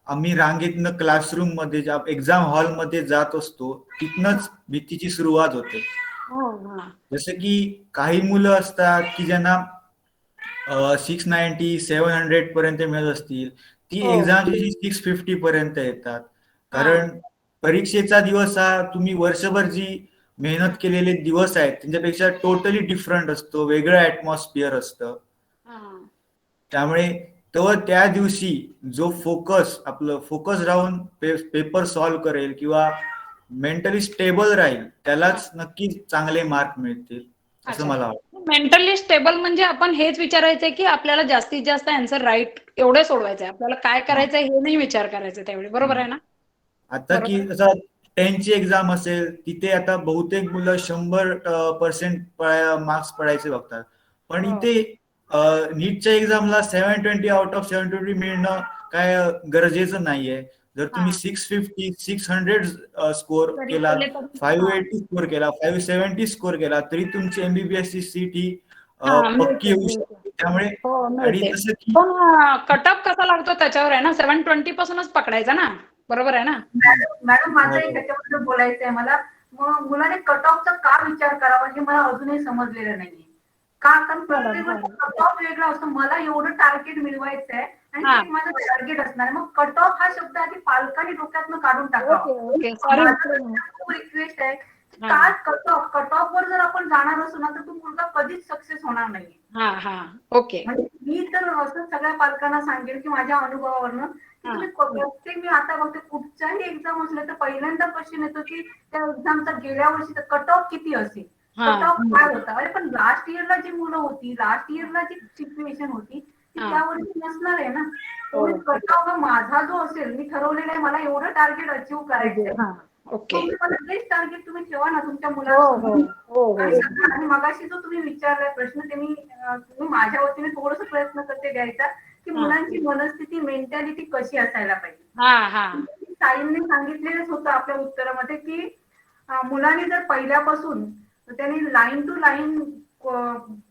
आम्ही रांगेतनं क्लासरूम मध्ये एक्झाम हॉलमध्ये जात असतो तिथनच भीतीची सुरुवात होते. हो हा. जसं की काही मुलं असतात की ज्यांना 690 700 पर्यंत मिळत असतील, ती हो. एक्झाम 650 पर्यंत येतात. हा. कारण परीक्षेचा दिवस हा तुम्ही वर्षभर जी मेहनत केलेले दिवस आहेत त्यांच्यापेक्षा टोटली डिफरंट असतो, वेगळं ऍटमॉस्फिअर असतं. हा. त्यामुळे तो त्या दिवशी जो आपलं फोकस राहून पेपर सॉल्व्ह करेल किंवा मेंटली स्टेबल राहील त्यालाच नक्कीच चांगले मार्क मिळतील असं मला वाटतं. मेंटली स्टेबल म्हणजे आपण हेच विचारायचंय की आपल्याला जास्तीत जास्त आन्सर राईट एवढे सोडवायचंय, आपल्याला काय करायचंय हे नाही विचार करायचा त्यावेळी, बरोबर आहे ना? आता की बरोबर. आता 10ची एक्झाम असेल तिथे आता बहुतेक मुलं 100% मार्क्स पडायचे बघतात, पण हो. इथे नीटच्या एक्झामला 720 आउट ऑफ 720 मिळणं काय गरजेचं नाहीये. जर तुम्ही हा. 650 600 स्कोर तरी केला, केले तरी- हा. 580 स्कोर केला, 570 स्कोर केला तरी तुमची MBBS ची सीट ही हा, पक्की मिळते, होऊ मिळते. शकते. त्यामुळे हो आणि मिळते. जसं की पण कट ऑफ कसा लागतो त्याच्यावर आहे ना, 720 पासूनच पकडायचा ना, बरोबर आहे ना? मॅडम माझं एक हो. त्याच्याबद्दल बोलायचं आहे मला. मग मुलाने कट ऑफचा का विचार करावा हे मला अजूनही समजलेलं नाहीये. का? कारण प्रत्येक बरोबर. वेळेस कट ऑफ वेगळा असतो. मला एवढं टार्गेट मिळवायचं आहे आणि हा. ते माझं टार्गेट असणार आहे. मग कट ऑफ हा शब्द आधी पालकांनी डोक्यातनं काढून टाकावा. Okay sorry. माझं खूप रिक्वेस्ट आहे का कट ऑफ वर जर आपण जाणार असू ना तर तो मुलगा कधीच सक्सेस होणार नाही. हा हा ओके. म्हणजे मी तर असं सगळ्या पालकांना सांगेल की माझ्या अनुभवावरनं की तुम्ही प्रत्येक, मी आता बघते कुठच्याही एक्झाम असलं तर पहिल्यांदा क्वेश्चन येतो की त्या एक्झामचा गेल्या वर्षीचा कट ऑफ किती असेल, कट ऑफ काय होता. अरे पण लास्ट इयरला जी मुलं होती, लास्ट इयरला जी सिच्युएशन होती ती त्या वर्षी नसणार आहे ना. कट ऑफ माझा जो असेल, मी ठरवलेलं आहे मला एवढं टार्गेट अचीव्ह करायचं आहे. ओके. तेच टार्गेट तुम्ही ठेवा ना तुमच्या मुलाला. आणि मगाशी जो तुम्ही विचारलाय प्रश्न ते मी माझ्या वतीने थोडस प्रयत्न करते द्यायचा की मुलांची मनस्थिती, मेंटॅलिटी कशी असायला पाहिजे. साईंनी सांगितलेलंच होतं आपल्या उत्तरामध्ये की मुलांनी जर पहिल्यापासून त्यांनी लाईन टू लाईन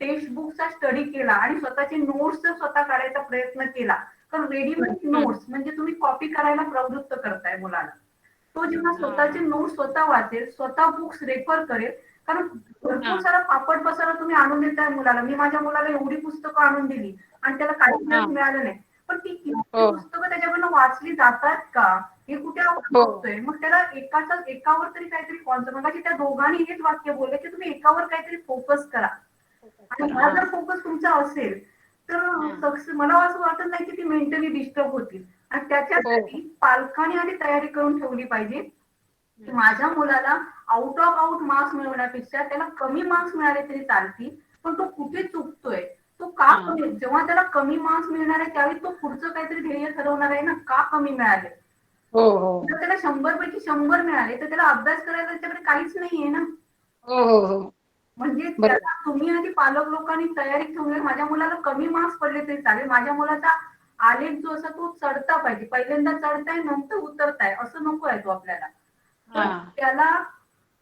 टेक्स्ट बुकचा स्टडी केला आणि स्वतःचे नोट्स जर स्वतः काढायचा प्रयत्न केला तर रेडीमेड नोट्स म्हणजे तुम्ही कॉपी करायला प्रवृत्त करताय मुलाला. तो जेव्हा स्वतःचे नोट्स स्वतः वाचेल, स्वतः बुक्स रेफर करेल, कारण भरपूर सारा पापड पसारा तुम्ही आणून देताय मुलाला. मी माझ्या मुलाला एवढी पुस्तकं आणून दिली आणि त्याला काहीच मिळालं नाही, पण ती पुस्तकं त्याच्याकडनं वाचली जातात का हे कुठे आपण बघतोय. मग त्याला एकावर तरी काहीतरी कॉन्सन्ट्रेट, त्या दोघांनी हेच वाक्य बोलले की तुम्ही एकावर काहीतरी फोकस करा आणि हा जर फोकस तुमचा असेल तर मला असं वाटत नाही की ती मेंटली डिस्टर्ब होतील. आणि त्याच्यासाठी पालकांनी आधी तयारी करून ठेवली पाहिजे की माझ्या मुलाला आउट ऑफ आउट मार्क्स मिळवण्यापेक्षा त्याला कमी मार्क्स मिळाले तरी चालतील, पण तो कुठे चुकतोय, तो का कमी, जेव्हा त्याला कमी मार्क्स मिळणार आहे त्यावेळी तो पुढचं काहीतरी ध्येय ठरवणार आहे ना, का कमी मिळाले. जर त्याला 100 पैकी 100 मिळाले तर त्याला अभ्यास करायला त्याच्याकडे काहीच नाहीये ना. म्हणजे त्याला तुम्ही आधी पालक लोकांनी तयारी ठेवली, माझ्या मुलाला कमी मार्क्स पडले तरी चालेल, माझ्या मुलाचा आलेख जो असा तो चढता पाहिजे, पहिल्यांदा चढताय नंतर उतरताय असं नको आहे तो आपल्याला. त्याला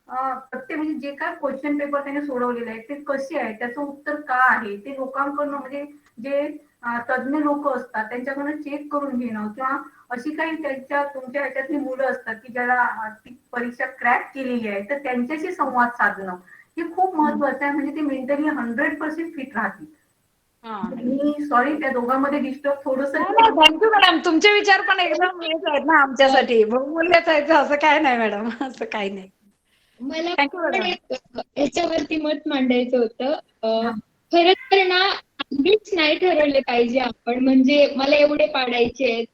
प्रत्येक म्हणजे जे काय क्वेश्चन पेपर त्याने सोडवलेले आहे ते कसे आहे, त्याचं उत्तर का आहे ते लोकांकडून म्हणजे जे तज्ञ लोक असतात त्यांच्याकडून चेक करून घेणं, किंवा अशी काही तुमच्या ह्याच्यातली मुलं असतात की ज्याला ती परीक्षा क्रॅक केलेली आहे तर त्यांच्याशी संवाद साधणं हे खूप महत्वाचं आहे. म्हणजे ते मेंटली 100% फिट राहतील. मी सॉरी त्या दोघांमध्ये डिस्टर्ब थोडस थँक्यू मॅडम. तुमचे विचार पण एकदम हेच आहेत ना आमच्यासाठी, बहुमूल्यच आहेत. असं काय नाही मॅडम, असं काही नाही. मला थँक्यू पण मॅडम. एक याच्यावरती मत मांडायचं होतं. खरं तर ना अगदीच नाही ठरवले पाहिजे आपण, म्हणजे मला एवढे पाडायचे आहेत.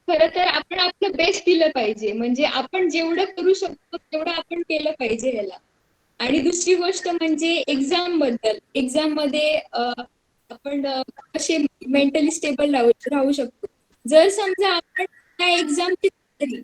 खरं तर आपण आपलं बेस्ट दिलं पाहिजे, म्हणजे आपण जेवढं करू शकतो तेवढं आपण केलं पाहिजे याला. आणि दुसरी गोष्ट म्हणजे एक्झाम बद्दल. एक्झाम मध्ये आपण कसे मेंटली स्टेबल राहू शकतो. जर समजा आपण त्या एक्झामची तयारी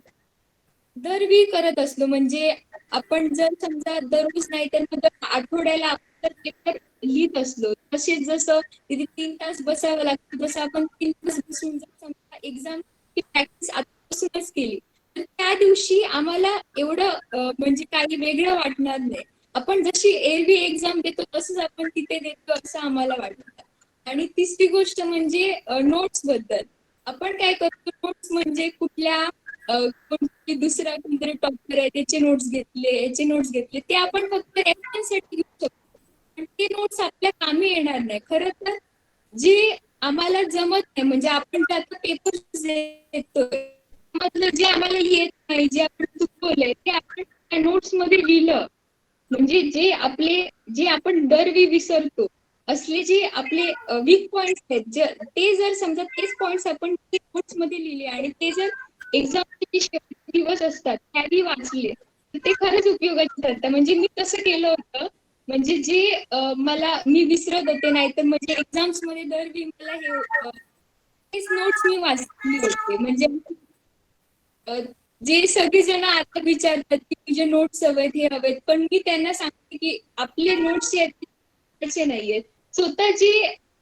दरवेळी करत असलो, म्हणजे आपण जर समजा दररोज नाही तर मग आठवड्याला आपण पेपर लिहित असलो, तसेच जसं तिथे 3 तास बसावं लागतं, जसं आपण 3 तास बसून जर समजा एक्झामची प्रॅक्टिस आतापासूनच केली तर त्या दिवशी आम्हाला एवढं म्हणजे काही वेगळं वाटणार नाही. आपण जशी एरवी एक्झाम देतो तसंच आपण तिथे देतो असं आम्हाला वाटतं. आणि तिसरी गोष्ट म्हणजे नोट्स बद्दल. आपण काय करतो, नोट्स म्हणजे कुठल्या कोणतरी दुसरा कोणतरी टॉपर आहे त्याचे नोट्स घेतले, याचे नोट्स घेतले, ते आपण फक्त रेफरन्ससाठी घेऊ शकतो, पण ते नोट्स आपल्या कामी येणार नाही. खरं तर जे आम्हाला जमत नाही, म्हणजे आपण जे आता पेपर देतोय मधलं जे आम्हाला येत नाही, जे आपण चुकवलंय ते आपण नोट्स मध्ये लिहिलं, म्हणजे जे आपण दरवेळी विसरतो असले जे आपले वीक पॉइंट्स आहेत, ते जर समजा तेच पॉइंट्स आपण नोट्स मध्ये लिहिले आणि ते जर एक्झामचे शेवटचे दिवस असतात त्यावेळी वाचले तर ते खरंच उपयोगाचे ठरतं. म्हणजे मी तसं केलं होतं, म्हणजे जे मी विसरत होते, नाहीतर म्हणजे एक्झाम्स मध्ये दरवेळी मला हेच नोट्स मी वाचलेले होते. म्हणजे जे सगळेजण आता विचारतात की तुझे नोट्स हवेत, हे हवेत, पण मी त्यांना सांगते की आपले नोट्स जे आहेत ते नाहीयेत. स्वतःचे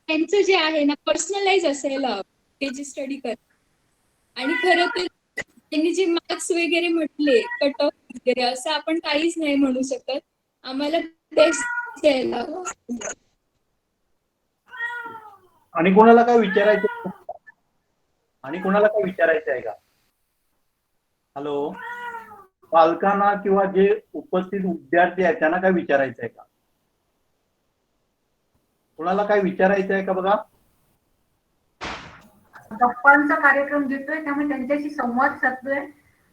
त्यांचं जे आहे ना पर्सनलाइज असायला हवं ते जे स्टडी करतात. आणि खरं तर त्यांनी जे मार्क्स वगैरे म्हटले, कट ऑफ वगैरे, असं आपण काहीच नाही म्हणू शकत. आम्हाला बेस्ट द्यायला हवं. आणि कोणाला काय विचारायचं आहे का? हॅलो, पालकांना किंवा जे उपस्थित विद्यार्थी आहेत त्यांना काय विचारायचं आहे का? कोणाला काय विचारायचं आहे का? बघा, गप्पांचा कार्यक्रम घेतोय त्यामुळे त्यांच्याशी संवाद साधतोय,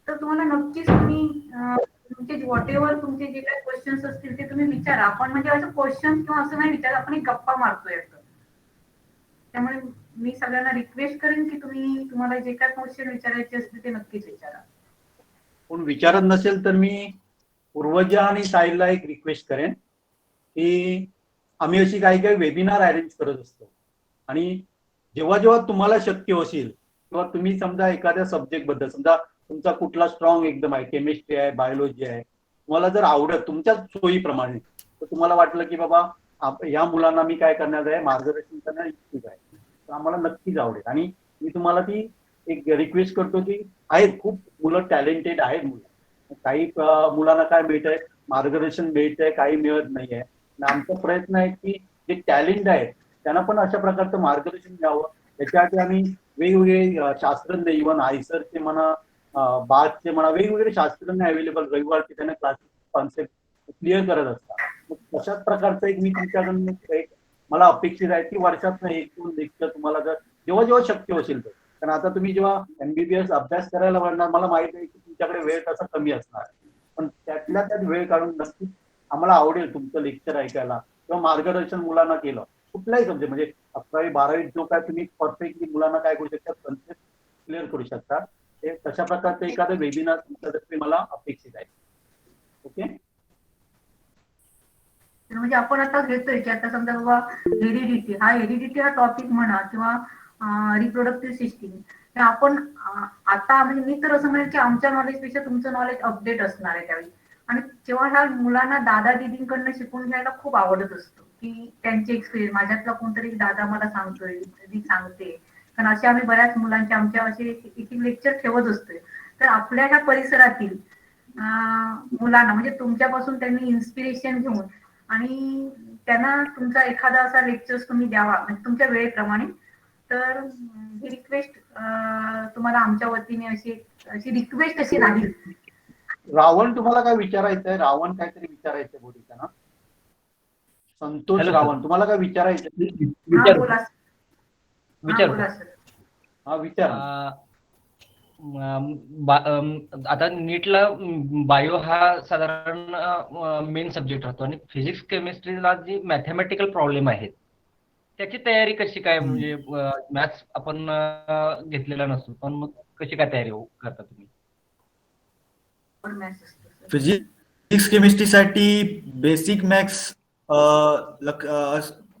तर तुम्हाला नक्कीच तुम्ही तुमचे व्हॉटेवर तुमचे जे काही क्वेश्चन्स असतील ते तुम्ही विचारा. आपण म्हणजे असं क्वेश्चन किंवा असं नाही विचार, आपण एक गप्पा मारतोय असं. त्यामुळे मी सगळ्यांना रिक्वेस्ट करेन की तुम्हाला जे काय क्वेश्चन विचारायचे असतील ते नक्कीच विचारा. कोण विचारत नसेल तर मी पूर्वजा आणि साहिलला एक रिक्वेस्ट करेन की आम्ही अशी काही वेबिनार अरेंज करत असतो, आणि जेव्हा जेव्हा तुम्हाला शक्य होईल किंवा तुम्ही समजा एखाद्या सब्जेक्ट बद्दल, समजा तुमचा कुठला स्ट्रॉंग एकदम आहे, केमिस्ट्री आहे, बायोलॉजी आहे, तुम्हाला जर आवडत तुमच्या सोयीप्रमाणे, तर तुम्हाला वाटलं की बाबा या मुलांना मी काय करण्यात आहे, मार्गदर्शन करण्यात इच्छुक आहे, तर आम्हाला नक्कीच आवडेल. आणि मी तुम्हाला ती एक रिक्वेस्ट करतो की आहेत खूप मुलं टॅलेंटेड आहेत. काही मुलांना काय मिळत आहे, मार्गदर्शन मिळत आहे, काही मिळत नाही आहे. आमचा प्रयत्न आहे की जे टॅलेंट आहे त्यांना पण अशा प्रकारचं मार्गदर्शन द्यावं. त्याच्यासाठी आम्ही वेगवेगळे शास्त्रज्ञ, इव्हन आयसरचे म्हणा, बाथचे म्हणा, वेगवेगळे शास्त्रज्ञ अवेलेबल रविवारचे त्यांना क्लासेस कॉन्सेप्ट क्लिअर करत असतात. मग तशाच प्रकारचं एक मी तुमच्याकडून एक मला अपेक्षित आहे की वर्षातनं 1-2 लेक्चर तुम्हाला जर जेव्हा जेव्हा शक्य असेल तर, कारण आता तुम्ही जेव्हा MBBS अभ्यास करायला वळणार, मला माहिती आहे की तुमच्याकडे वेळ तसा कमी असणार, पण त्यातल्या त्यात वेळ काढून नक्कीच आम्हाला आवडेल तुमचं लेक्चर ऐकायला किंवा मार्गदर्शन मुलांना केलं कुठलाही सब्जेक्ट, म्हणजे 11वी-12वीत जो काय तुम्ही परफेक्टली मुलांना काय करू शकता, कन्सेप्ट क्लिअर करू शकता, ते तशा प्रकारचं एखादं वेबिनार तुमच्यातर्फे मला अपेक्षित आहे. ओके, म्हणजे आपण आता घेतोय की आता समजा बाबा हेरिडिटी हा टॉपिक म्हणा किंवा रिप्रोडक्टिव्ह सिस्टीम, आपण आता म्हणजे मी तर असं म्हणेल की आमच्या नॉलेजपेक्षा तुमचं नॉलेज अपडेट असणार आहे त्यावेळी. आणि जेव्हा ह्या मुलांना दादा दिदींकडनं शिकून घ्यायला खूप आवडत असतो की त्यांचे एक्सपिरियन्स, माझ्यातला कोणतरी दादा मला सांगतोय, दीदी सांगते, कारण असे आम्ही बऱ्याच मुलांचे आमच्या असे एक लेक्चर ठेवत असतोय. तर आपल्या ह्या परिसरातील मुलांना म्हणजे तुमच्यापासून त्यांनी इन्स्पिरेशन घेऊन आणि त्यांना तुमचा एखादा असा लेक्चर्स तुम्ही द्यावा म्हणजे तुमच्या वेळेप्रमाणे. तर ही रिक्वेस्ट तुम्हाला आमच्या वतीने अशी रिक्वेस्ट अशी राहील. रावण तुम्हाला काय विचारायचं आहे? रावण काहीतरी विचारायचंय बोलिका ना, संतोष रावण, तुम्हाला काय विचारायचं? विचारू बोला का? सर. हा विचारा. आता नीटला बायो हा साधारण मेन सब्जेक्ट राहतो आणि फिजिक्स केमिस्ट्रीला जी मॅथमॅटिकल प्रॉब्लेम आहेत त्याची तयारी कशी काय, म्हणजे मॅथ्स आपण घेतलेला नसतो, पण मग कशी काय तयारी करता तुम्ही? फिजिक्स केमिस्ट्रीसाठी बेसिक मॅथ्स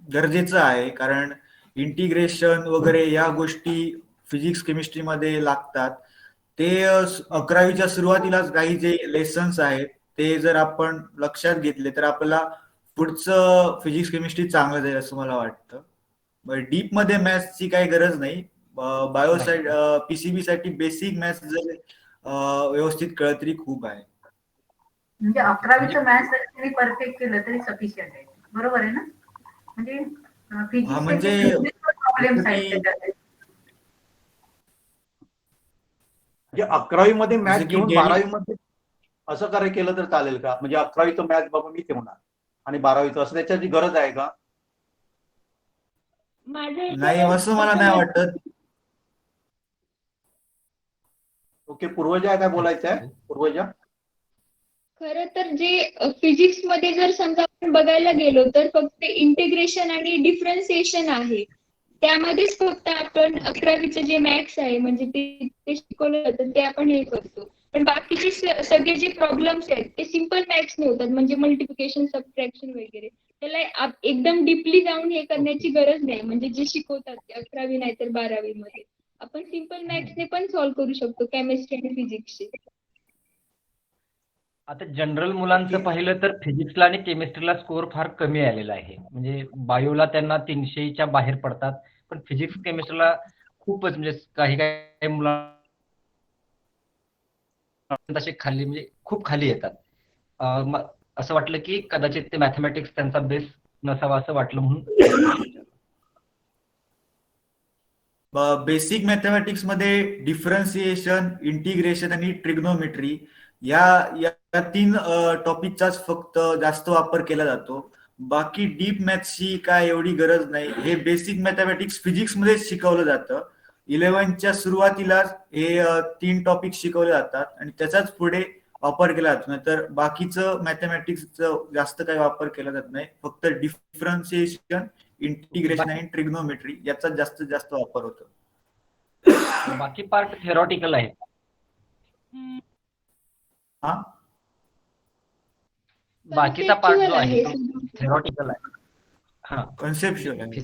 गरजेचं आहे, कारण इंटिग्रेशन वगैरे या गोष्टी फिजिक्स केमिस्ट्रीमध्ये लागतात. ते 11वीच्या सुरुवातीलाच काही जे लेसन्स आहेत ते जर आपण लक्षात घेतले तर आपल्याला पुढचं फिजिक्स केमिस्ट्री चांगलं जाईल असं मला वाटतं. डीप मध्ये मॅथ्सची काही गरज नाही. बायो साईड पीसीबी साठी बेसिक मॅथ्स जर व्यवस्थित कळलं तरी खूप आहे. म्हणजे 11वीचं मॅथ्स जर तुम्ही परफेक्ट केलं तरी सफिशियंट आहे, बरोबर आहे ना? म्हणजे प्रॉब्लेम्स आहेत त्याच्यात. म्हणजे 11वी मध्ये मॅथ्स जसं की घेऊन daily- 12वी मध्ये असं काय केलं तर चालेल का? म्हणजे 11वीचं मॅथ्स बाबा मी ठेवणार आणि 12वीचं असं त्याच्याची गरज आहे का? नाही असं मला नाही वाटत. ओके, पूर्वजा काय बोलायचं आहे? पूर्वजा खरं तर जे फिजिक्स मध्ये जर समजा आपण बघायला गेलो तर फक्त इंटिग्रेशन आणि डिफरन्सिएशन आहे. त्यामध्येच फक्त आपण 11वीचं जे मॅथ्स आहे म्हणजे ते शिकवलं जातं ते आपण हे करतो. पण बाकीचे सगळे जे प्रॉब्लेम्स आहेत ते सिम्पल मॅथ्स होतात, म्हणजे मल्टिप्लिकेशन, सबट्रॅक्शन वगैरे. त्याला एकदम डीपली जाऊन हे करण्याची गरज नाही. म्हणजे जे शिकवतात 11वी नाही तर 12वी मध्ये आपण सिम्पल मॅथ्सने पण सॉल्व्ह करू शकतो, केमिस्ट्री आणि फिजिक्सचे. आता जनरल मुलांचं पाहिलं तर फिजिक्सला आणि केमिस्ट्रीला स्कोर फार कमी आलेला आहे. म्हणजे बायोला त्यांना 300च्या बाहेर पडतात, पण फिजिक्स केमिस्ट्रीला खूपच, म्हणजे काही काही मुलांना तसे खाली, म्हणजे खूप खाली येतात. असं वाटलं की कदाचित ते मॅथमॅटिक्स त्यांचा बेस नसावा असं वाटलं म्हणून. बेसिक मॅथमॅटिक्स मध्ये डिफरन्सिएशन, इंटिग्रेशन आणि ट्रिग्नोमेट्री या 3 टॉपिकचाच फक्त जास्त वापर केला जातो. बाकी डीप मॅथ्सची काय एवढी गरज नाही. हे बेसिक मॅथमॅटिक्स फिजिक्स मध्ये शिकवलं जातं. 11वीच्या सुरुवातीलाच हे 3 टॉपिक शिकवले जातात आणि त्याचाच पुढे वापर केला जातो. तर बाकीचं मॅथमॅटिक्सचा जास्त काही वापर केला जात नाही. फक्त डिफरन्सिएशन, इंटिग्रेशन आणि ट्रिग्नोमेट्री याचा जास्तीत जास्त वापर होतो. बाकी पार्ट थेरॉटिकल आहे. बाकीचा पार्ट जो आहे तो थेरॉटिकल आहे. हा, कन्सेप्च्युअल आहे.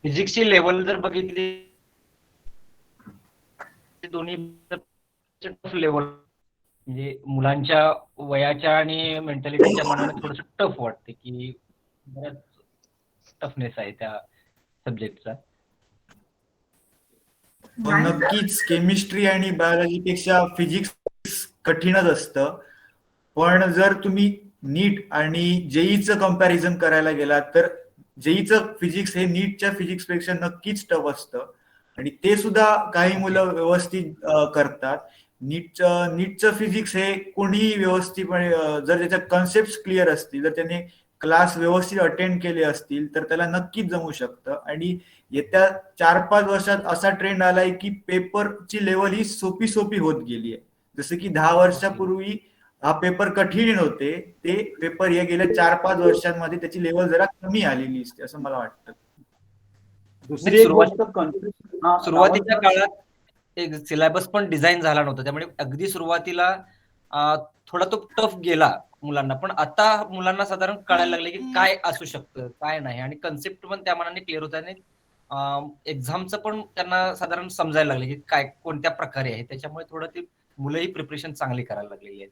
फिजिक्सची लेवल जर बघितली दोन्ही लेवल, म्हणजे मुलांच्या वयाच्या आणि मेंटॅलिटीच्या मनाने थोडस टफ वाटते की बराच टफनेस आहे त्या सब्जेक्टचा. नक्कीच केमिस्ट्री आणि बायोलॉजी पेक्षा फिजिक्स कठीणच असतं. पण जर तुम्ही नीट आणि जेईचं कंपॅरिझन करायला गेलात तर जेईचं फिजिक्स हे नीटच्या फिजिक्स पेक्षा नक्कीच टफ असतं आणि ते सुद्धा काही मुलं व्यवस्थित करतात. नीटचं फिजिक्स हे कोणीही व्यवस्थितपणे जर त्याच्या कन्सेप्ट क्लिअर असतील, जर त्याने क्लास व्यवस्थित अटेंड केले असतील तर त्याला नक्कीच जमू शकतं. आणि येत्या 4-5 वर्षात असा ट्रेंड आलाय की पेपरची लेवल ही सोपी होत गेली आहे. जसं की 10 वर्षापूर्वी हा पेपर कठीण होते, ते पेपर हे गेल्या 4-5 वर्षांमध्ये त्याची लेवल जरा कमी आलेली असते असं मला वाटतं. दुसरी एक गोष्ट सुरुवातीच्या काळात एक सिलेबस पण डिझाईन झाला नव्हता, त्यामुळे अगदी सुरुवातीला थोडा तो टफ गेला मुलांना. पण आता मुलांना साधारण कळायला लागले की काय असू शकतं काय नाही, आणि कन्सेप्ट पण त्या मनाने क्लिअर होत आहे. एक्झामचं पण त्यांना साधारण समजायला लागले की काय कोणत्या प्रकारे आहे. त्याच्यामुळे थोडं ते मुलंही प्रिपरेशन चांगली करायला लागलेली आहेत.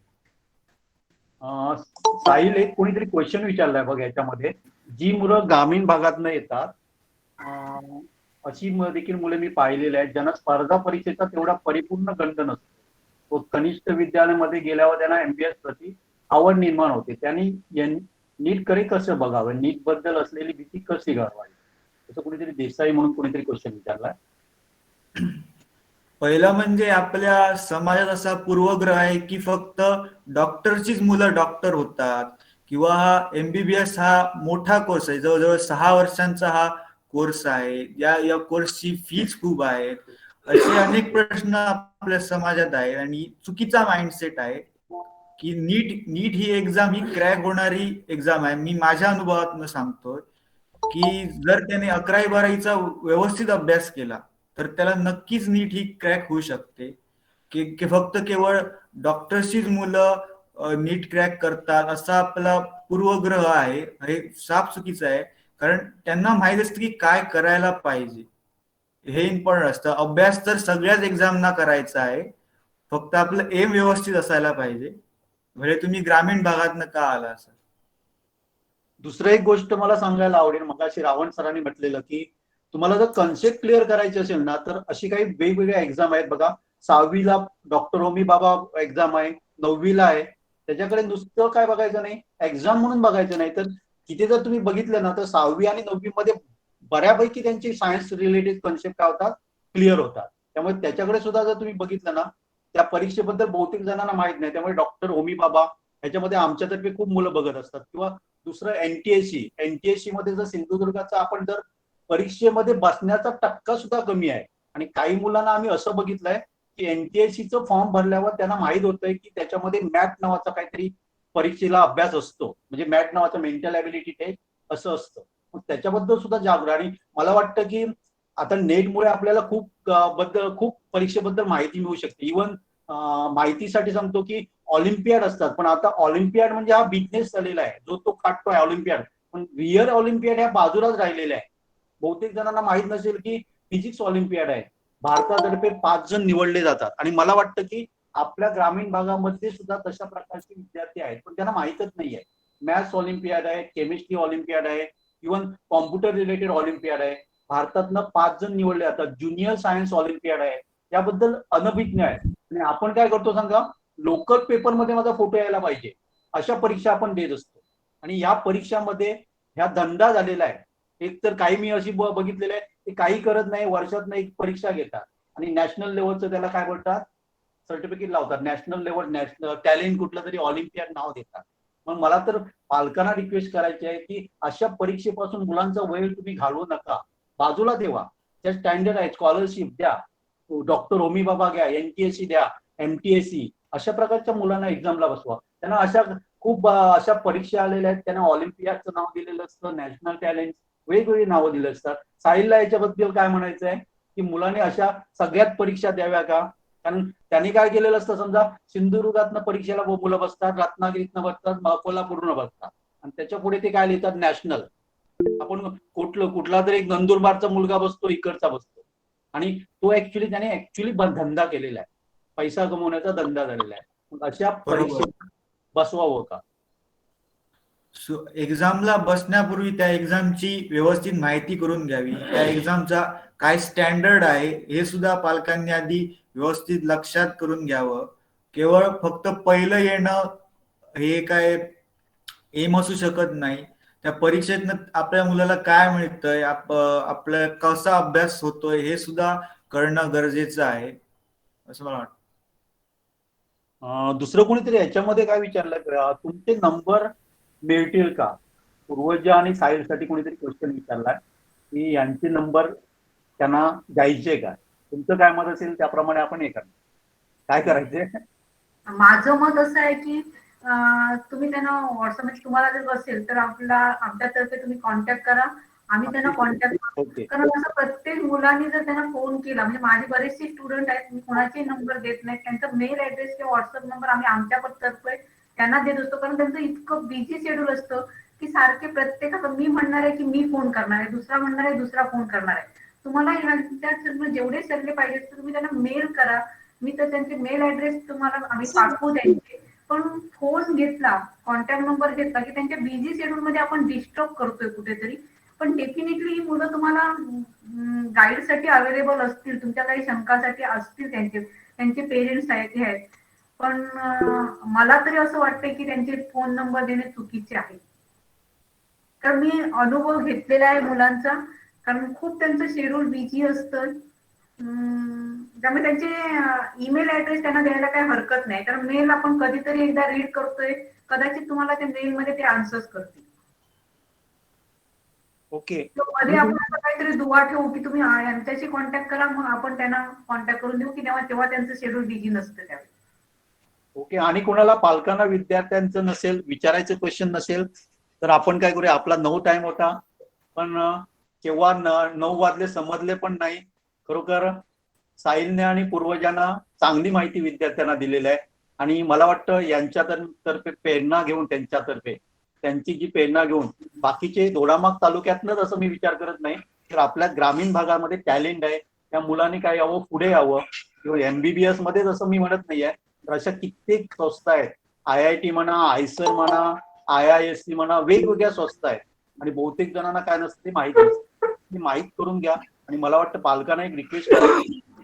साहिल, एक कोणीतरी क्वेश्चन विचारलाय बघ याच्यामध्ये. जी मुलं ग्रामीण भागातनं येतात अशी देखील मुले मी पाहिलेली आहेत ज्यांना स्पर्धा परीक्षेचा तेवढा परिपूर्ण गंध नसतो. कनिष्ठ विद्यालयामध्ये गेल्यावर त्यांना एमबीएस प्रति आवड निर्माण होते. त्यांनी नीट कडे कसं बघावं, नीट बद्दल असलेली भीती कशी घालवावी, असं कोणीतरी देसाई म्हणून कोणीतरी क्वेश्चन विचारलाय. पहिलं म्हणजे आपल्या समाजात असा पूर्वग्रह आहे की फक्त डॉक्टरचीच मुलं डॉक्टर होतात किंवा एमबीबीएस हा मोठा कोर्स आहे, जवळजवळ 6 वर्षांचा हा कोर्स आहे, या कोर्सची फीज खूप आहे, असे अनेक प्रश्न आपल्या समाजात आहे. आणि चुकीचा माइंडसेट आहे की नीट ही एक्झाम ही क्रॅक होणारी एक्झाम आहे. मी माझ्या अनुभवातून सांगतोय की जर त्याने 11वी-12वीचा व्यवस्थित अभ्यास केला तर त्याला नक्कीच नीट ही क्रॅक होऊ शकते. की फक्त केवळ डॉक्टर्सचीच मुलं नीट क्रॅक करतात असा आपला पूर्वग्रह आहे. हे साफ चुकीचं आहे, कारण त्यांना माहित असतं की काय करायला पाहिजे. हे इम्पॉर्टंट असतं. अभ्यास तर सगळ्याच एक्झामना करायचा आहे, फक्त आपलं एम व्यवस्थित असायला पाहिजे. म्हणजे तुम्ही ग्रामीण भागातनं का आला असं. दुसरं एक गोष्ट मला सांगायला आवडेल, मगाशी रावण सरांनी म्हटलेलं की तुम्हाला जर कन्सेप्ट क्लिअर करायची असेल ना, तर अशी काही वेगवेगळ्या एक्झाम आहेत बघा. 6वीला डॉक्टर होमी बाबा एक्झाम आहे, 9वीला आहे. त्याच्याकडे नुसतं काय बघायचं नाही, एक्झाम म्हणून बघायचं नाही, तर तिथे जर तुम्ही बघितलं ना तर 6वी आणि 9वी मध्ये बऱ्यापैकी त्यांची सायन्स रिलेटेड कन्सेप्ट काय होतात, क्लिअर होतात. त्यामुळे त्याच्याकडे सुद्धा जर तुम्ही बघितलं ना, त्या परीक्षेबद्दल बहुतेक जणांना माहित नाही. त्यामुळे डॉक्टर होमी बाबा ह्याच्यामध्ये आमच्यातर्फे खूप मुलं बघत असतात. किंवा दुसरं एनटीएससी मध्ये जर सिंधुदुर्गाचा आपण जर परीक्षेमध्ये बसण्याचा टक्का सुद्धा कमी आहे. आणि काही मुलांना आम्ही असं बघितलंय की एनटीएससीचं फॉर्म भरल्यावर त्यांना माहित होतंय की त्याच्यामध्ये मॅथ नावाचा काहीतरी परीक्षेला अभ्यास असतो, म्हणजे मॅथ नावाचा मेंटल ॲबिलिटी टेस्ट असं असतं. मग त्याच्याबद्दल सुद्धा जागरूक. आणि मला वाटतं की आता नेटमुळे आपल्याला खूप परीक्षेबद्दल माहिती मिळू शकते. इव्हन माहितीसाठी सांगतो की ऑलिम्पियाड असतात, पण आता ऑलिम्पियाड म्हणजे हा बिझनेस झालेला आहे, जो तो काढतोय ऑलिम्पियाड. पण रिअल ऑलिम्पियाड ह्या बाजूलाच राहिलेल्या आहे. बहुतेक जणांना माहित नसेल की फिजिक्स ऑलिम्पियाड आहे, भारतातर्फे 5 जण निवडले जातात. आणि मला वाटतं की आपल्या ग्रामीण भागामध्ये सुद्धा तशा प्रकारचे विद्यार्थी आहेत, पण त्यांना माहितच नाहीये. मॅथ्स ऑलिम्पियाड आहे, केमिस्ट्री ऑलिम्पियाड आहे, इव्हन कॉम्प्युटर रिलेटेड ऑलिम्पियाड आहे. भारतातनं 5 जण निवडले जातात. ज्युनियर सायन्स ऑलिम्पियाड आहे, याबद्दल अनभिज्ञ आहे. आणि आपण काय करतो सांगा, लोकल पेपरमध्ये माझा फोटो यायला पाहिजे अशा परीक्षा आपण देत असतो. आणि या परीक्षामध्ये ह्या धंदा झालेला आहे. एक तर काही मी अशी बघितलेलं आहे, ते काही करत नाही, वर्षातनं एक परीक्षा घेतात आणि नॅशनल लेवलचं त्याला काय बोलतात, सर्टिफिकेट लावतात. नॅशनल लेवल, नॅशनल टॅलेंट कुठलं तरी ऑलिम्पियाड नाव देतात. मग मला तर पालकांना रिक्वेस्ट करायची आहे की अशा परीक्षेपासून मुलांचा वेळ तुम्ही घालवू नका, बाजूला ठेवा. त्या स्टँडर्ड आहे, स्कॉलरशिप द्या, डॉक्टर होमी बाबा घ्या, एनटीएससी द्या, एमटीएससी, अशा प्रकारच्या मुलांना एक्झामला बसवा. त्यांना अशा परीक्षा आलेल्या आहेत, त्यांना ऑलिम्पियाडचं नाव दिलेलं असतं, नॅशनल टॅलेंट, वेगवेगळी नावं दिलं असतात. साहिलला याच्याबद्दल काय म्हणायचं आहे की मुलांनी अशा सगळ्यात परीक्षा द्याव्या का? कारण त्यांनी काय केलेलं असतं, समजा सिंधुदुर्गातनं परीक्षेला मुलं बसतात, रत्नागिरीतनं बसतात, कोल्हापूरनं बसतात, आणि त्याच्या पुढे ते काय लिहितात, नॅशनल. आपण कुठला तरी एक नंदुरबारचा मुलगा बसतो, इकडचा बसतो, आणि तो त्याने धंदा केलेला आहे, पैसा कमवण्याचा धंदा झालेला आहे. मग अशा परीक्षेत बसवावं का? एक्झामला बसण्यापूर्वी त्या एक्झामची व्यवस्थित माहिती करून घ्यावी. त्या एक्झामचा काय स्टँडर्ड आहे हे सुद्धा पालकांनी आधी व्यवस्थित लक्षात करून घ्यावं. केवळ फक्त पहिलं येणं हे काय एम असू शकत नाही. त्या परीक्षेतनं आपल्या मुलाला काय मिळतंय, आपला कसा अभ्यास होतोय हे सुद्धा कळणं गरजेचं आहे असं मला वाटतं. दुसरं कोणीतरी याच्यामध्ये काय विचारलं, तुमचे नंबर मिळतील का? पूर्वजा आणि साहिलसाठी कोणीतरी क्वेश्चन विचारलाय की यांचे नंबर त्यांना द्यायचे का? तुमचं काय मत असेल त्याप्रमाणे आपण हे करणार, काय करायचे? माझं मत असं आहे की तुम्ही त्यांना व्हॉट्सअपमध्ये तुम्हाला जर असेल तर आमच्यातर्फे तुम्ही कॉन्टॅक्ट करा, आम्ही त्यांना कॉन्टॅक्ट करू. कारण असं प्रत्येक मुलांनी जर त्यांना फोन केला, म्हणजे माझे बरेचसे स्टुडंट आहेत, मी कोणाचे नंबर देत नाही, त्यांचा मेल ऍड्रेस किंवा व्हॉट्सअप नंबर आम्ही आमच्यातर्फे त्यांना देत असतो. कारण त्यांचं इतकं बिझी शेड्यूल असतं की सारखे प्रत्येकाचं मी म्हणणार आहे की मी फोन करणार आहे, दुसरा म्हणणार आहे दुसरा फोन करणार आहे. तुम्हाला जेवढे सल्ले पाहिजे तर तुम्ही त्यांना मेल करा, मी तर त्यांचे मेल ऍड्रेस तुम्हाला आम्ही पाठवू द्यायचे. पण फोन घेतला, कॉन्टॅक्ट नंबर घेतला की त्यांच्या बिझी शेड्यूल मध्ये आपण डिस्टर्ब करतोय कुठेतरी. पण डेफिनेटली ही मुलं तुम्हाला गाईडसाठी अवेलेबल असतील, तुमच्या काही शंकासाठी असतील, त्यांचे पेरेंट्स आहेत हे आहेत. पण मला तरी असं वाटतंय की त्यांचे फोन नंबर देणे चुकीचे आहे. कारण मी अनुभव घेतलेला आहे मुलांचा, कारण खूप त्यांचं शेड्यूल बिझी असतं. त्यामुळे त्यांचे ईमेल ऍड्रेस त्यांना द्यायला काही हरकत नाही, कारण मेल आपण कधीतरी एकदा रीड करतोय, कदाचित तुम्हाला त्या मेल मध्ये ते आन्सर्स करतील. ओके. मध्ये आपण असं काहीतरी दुवा ठेवू की तुम्ही यांच्याशी कॉन्टॅक्ट करा, मग आपण त्यांना कॉन्टॅक्ट करून देऊ की तेव्हा त्यांचं शेड्यूल बिझी नसतं त्यावेळी. ओके. आणि कोणाला पालकांना विद्यार्थ्यांचं नसेल, विचारायचं क्वेश्चन नसेल, तर आपण काय करूया, आपला 9 टाइम होता, पण केव्हा 9 वाजले समजले पण नाही. खरोखर साहिलने आणि पूर्वजांना चांगली माहिती विद्यार्थ्यांना दिलेली आहे. आणि मला वाटतं यांच्यातर्फे प्रेरणा घेऊन, त्यांची जी प्रेरणा घेऊन बाकीचे दोडामार्ग तालुक्यातनंच असं मी विचार करत नाही, तर आपल्या ग्रामीण भागामध्ये टॅलेंट आहे, त्या मुलांनी काय यावं, पुढे यावं. किंवा MBBS मध्येच असं मी म्हणत नाहीये, तर अशा कित्येक संस्था आहेत, IIT म्हणा, आयसर म्हणा, IISc म्हणा, वेगवेगळ्या संस्था आहेत. आणि बहुतेक जणांना काय नसते, माहिती नसते. ती माहीत करून घ्या. आणि मला वाटतं पालकांना एक रिक्वेस्ट करा,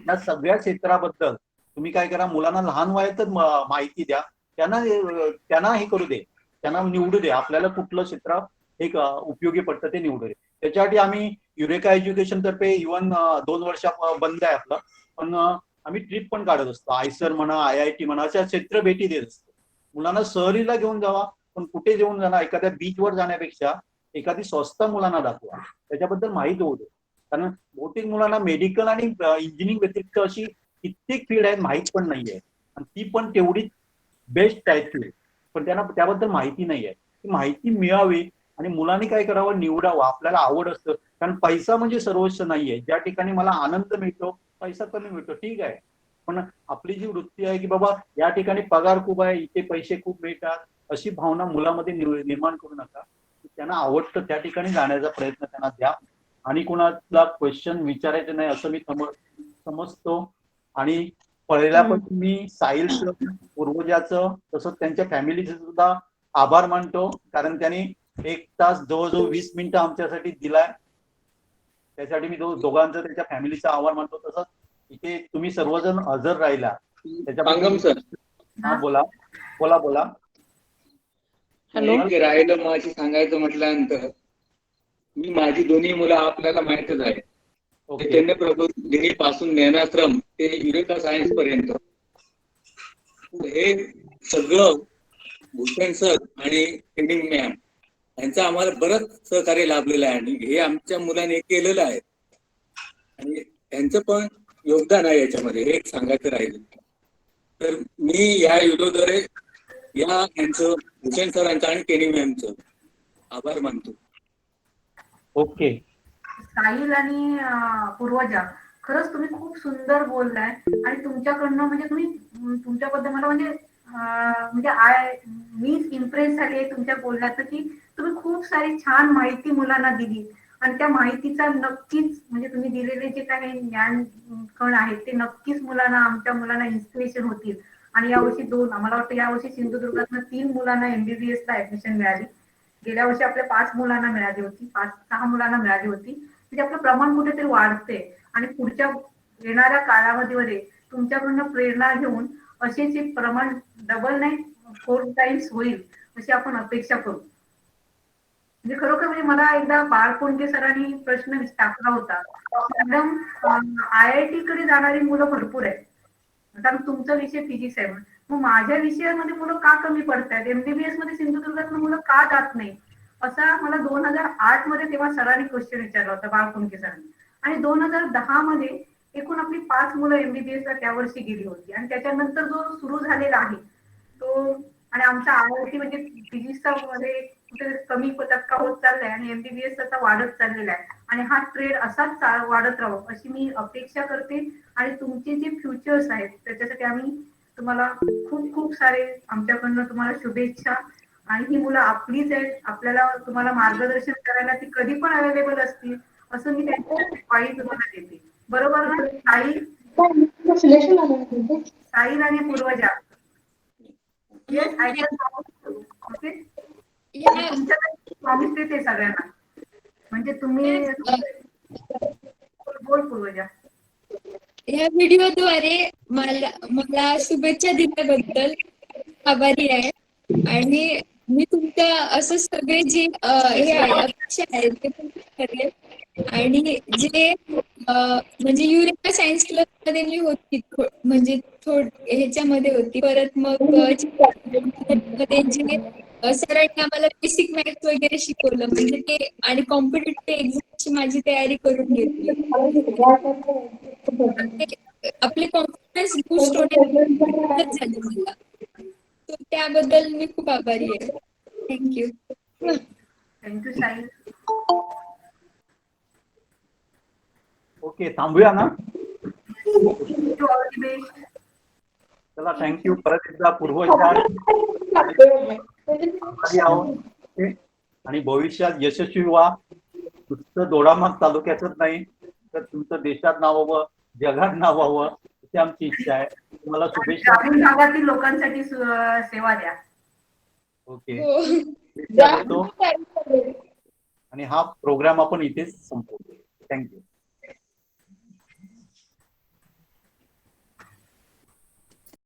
या सगळ्या क्षेत्राबद्दल तुम्ही काय करा, मुलांना लहान वयातच माहिती द्या. त्यांना हे करू दे, त्यांना निवडू दे, आपल्याला कुठलं क्षेत्र एक उपयोगी पडतं ते निवडू दे. त्याच्यासाठी आम्ही युरेका एज्युकेशन तर्फे इव्हन 2 वर्ष बंद आहे आपलं, पण आम्ही ट्रिप पण काढत असतो. आयसर म्हणा, IIT म्हणा, अशा क्षेत्र भेटी देत असतो. मुलांना सहलीला घेऊन जावा, पण कुठे घेऊन जाणार, एखाद्या बीचवर जाण्यापेक्षा एखादी संस्था मुलांना दाखवा, त्याच्याबद्दल माहिती होऊ दे. कारण बहुतेक मुलांना मेडिकल आणि इंजिनिअरिंग व्यतिरिक्त अशी कित्येक फील्ड आहेत, माहीत पण नाहीये. आणि ती पण तेवढी बेस्ट आहे फील्ड, पण त्यांना त्याबद्दल माहिती नाही आहे. ती माहिती मिळावी आणि मुलांनी काय करावं, निवडावं. आपल्याला आवड असतं, कारण पैसा म्हणजे सर्वस्व नाहीये. ज्या ठिकाणी मला आनंद मिळतो, पैसा कमी मिळतो, ठीक आहे, पण आपली जी वृत्ती आहे की बाबा या ठिकाणी पगार खूप आहे, इथे पैसे खूप मिळतात, अशी भावना मुलामध्ये निर्माण करू नका. त्यांना आवडतं त्या ठिकाणी जाण्याचा प्रयत्न त्यांना द्या. आणि कोणाला क्वेश्चन विचारायचं नाही असं मी समजतो. आणि पहिल्यापासून मी साहिलचं, पूर्वजाचं, तसंच त्यांच्या फॅमिलीचे सुद्धा आभार मानतो, कारण त्यांनी 1 तास जवळजवळ 20 मिनिटं आमच्यासाठी दिलाय. त्यासाठी मी दोघांचं, त्यांच्या फॅमिलीचा आभार मानतो. तसंच इथे तुम्ही सर्वजण हजर राहिला त्याच्याबद्दल. हा, बोला बोला बोला. राहिलं माझी सांगायचं म्हटल्यानंतर, मी माझी दोन्ही मुलं आपल्याला माहितच आहे, चैतन्य प्रबोधिनी पासून ज्ञानाश्रम ते युरेका सायन्स पर्यंत हे सगळं भूषण सर आणि ट्रेनिंग मॅम यांचं आम्हाला बरंच सहकार्य लाभलेलं आहे. आणि हे आमच्या मुलांनी केलेलं आहे आणि त्यांचं पण योगदान आहे याच्यामध्ये, हे सांगायचं राहिलं. तर मी या व्हिडिओद्वारे यांचं, भूषण सरांचं आणि ट्रेनिंग मॅमचं आभार मानतो. ओके. साहिल आणि पूर्वजा, खरंच तुम्ही खूप सुंदर बोललाय. आणि तुमच्याकडनं म्हणजे तुमच्याबद्दल मला मीच इम्प्रेस झाली तुमच्या बोलण्याचं, की तुम्ही खूप सारी छान माहिती मुलांना दिली. आणि त्या माहितीचा नक्कीच म्हणजे तुम्ही दिलेले जे काही ज्ञान कण आहेत ते नक्कीच आमच्या मुलांना इन्स्पिरेशन होतील. आणि यावर्षी मला वाटतं यावर्षी सिंधुदुर्गातनं 3 मुलांना MBBS ला ऍडमिशन मिळाली. गेल्या वर्षी आपल्या 5 मुलांना मिळाली होती, 5-6 मुलांना मिळाली होती. म्हणजे आपलं प्रमाण कुठेतरी वाढते. आणि पुढच्या येणाऱ्या कालावधीमध्ये तुमच्याकडनं प्रेरणा घेऊन असेच एक प्रमाण डबल नाही 4 टाइम्स होईल अशी आपण अपेक्षा करू. म्हणजे खरोखर म्हणजे मला एकदा बाळकोंडके सरांनी प्रश्न टाकला होता, मॅडम IIT कडे जाणारी मुलं भरपूर आहेत, कारण तुमचा विषय फिजिक्स आहे, मग माझ्या विषयामध्ये मुलं का कमी पडतात, MBBS मध्ये सिंधुदुर्गात मुलं का जात नाही, असा मला 2008 मध्ये तेव्हा सरांनी क्वेश्चन विचारला होता, बाळकोंडके सरांनी. आणि 2010 मध्ये एकूण आपली 5 मुलं MBBS ला त्या वर्षी गेली होती. आणि त्याच्यानंतर जो सुरू झालेला आहे तो, आणि आमचा IIT म्हणजे फिजिक्सचा मध्ये कुठे कमी टक्का होत चाललाय आणि MBBS त्याचा वाढत चाललेला आहे. आणि हा ट्रेड असाच वाढत राहावं अशी मी अपेक्षा करते. आणि तुमचे जे फ्युचर्स आहेत त्याच्यासाठी आम्ही तुम्हाला खूप खूप सारे आमच्याकडनं तुम्हाला शुभेच्छा. आणि ही मुलं आपलीच आहेत, आपल्याला तुम्हाला मार्गदर्शन करायला ती कधी पण अवेलेबल असतील असं मी त्यांच्या वाई तुम्हाला देते. बरोबर ना साहिल आणि पूर्वजा? Yes, okay. प्रॉमिस देते सगळ्यांना, म्हणजे तुम्ही बोल पूर्वजा. या व्हिडिओद्वारे मला शुभेच्छा दिल्याबद्दल आभारी आहे. आणि मी तुमच्या असं सगळे जे हे आहे अपेक्षा आहेत ते पूर्ण करेन. आणि जे म्हणजे युरिया सायन्स क्लब मध्ये मी होती, म्हणजे ह्याच्यामध्ये होती. परत मग सरांनी आम्हाला बेसिक मॅथ्स वगैरे शिकवलं, म्हणजे ते आणि कॉम्पिटेटिव्ह एक्झामची माझी तयारी करून घेतली. आपले कॉन्फिडन्स बूस्ट होण्यास झाली मला, तर त्याबद्दल मी खूप आभारी आहे. थँक्यू. थँक्यू साहिल. ओके, थांबूया ना. All the best. चला, थँक्यू. परत एकदा पूर्वविचार आणि भविष्यात यशस्वी व्हा. नुसतं दोडामार्ग तालुक्याचंच नाही तर तुमचं देशात नाव व्हावं, जगात नाव व्हावं, अशी आमची इच्छा आहे. तुम्हाला शुभेच्छा. ग्रामीण भागातील लोकांसाठी सेवा द्या. ओके, हो. आणि हा प्रोग्राम आपण इथेच संपवतो. थँक्यू.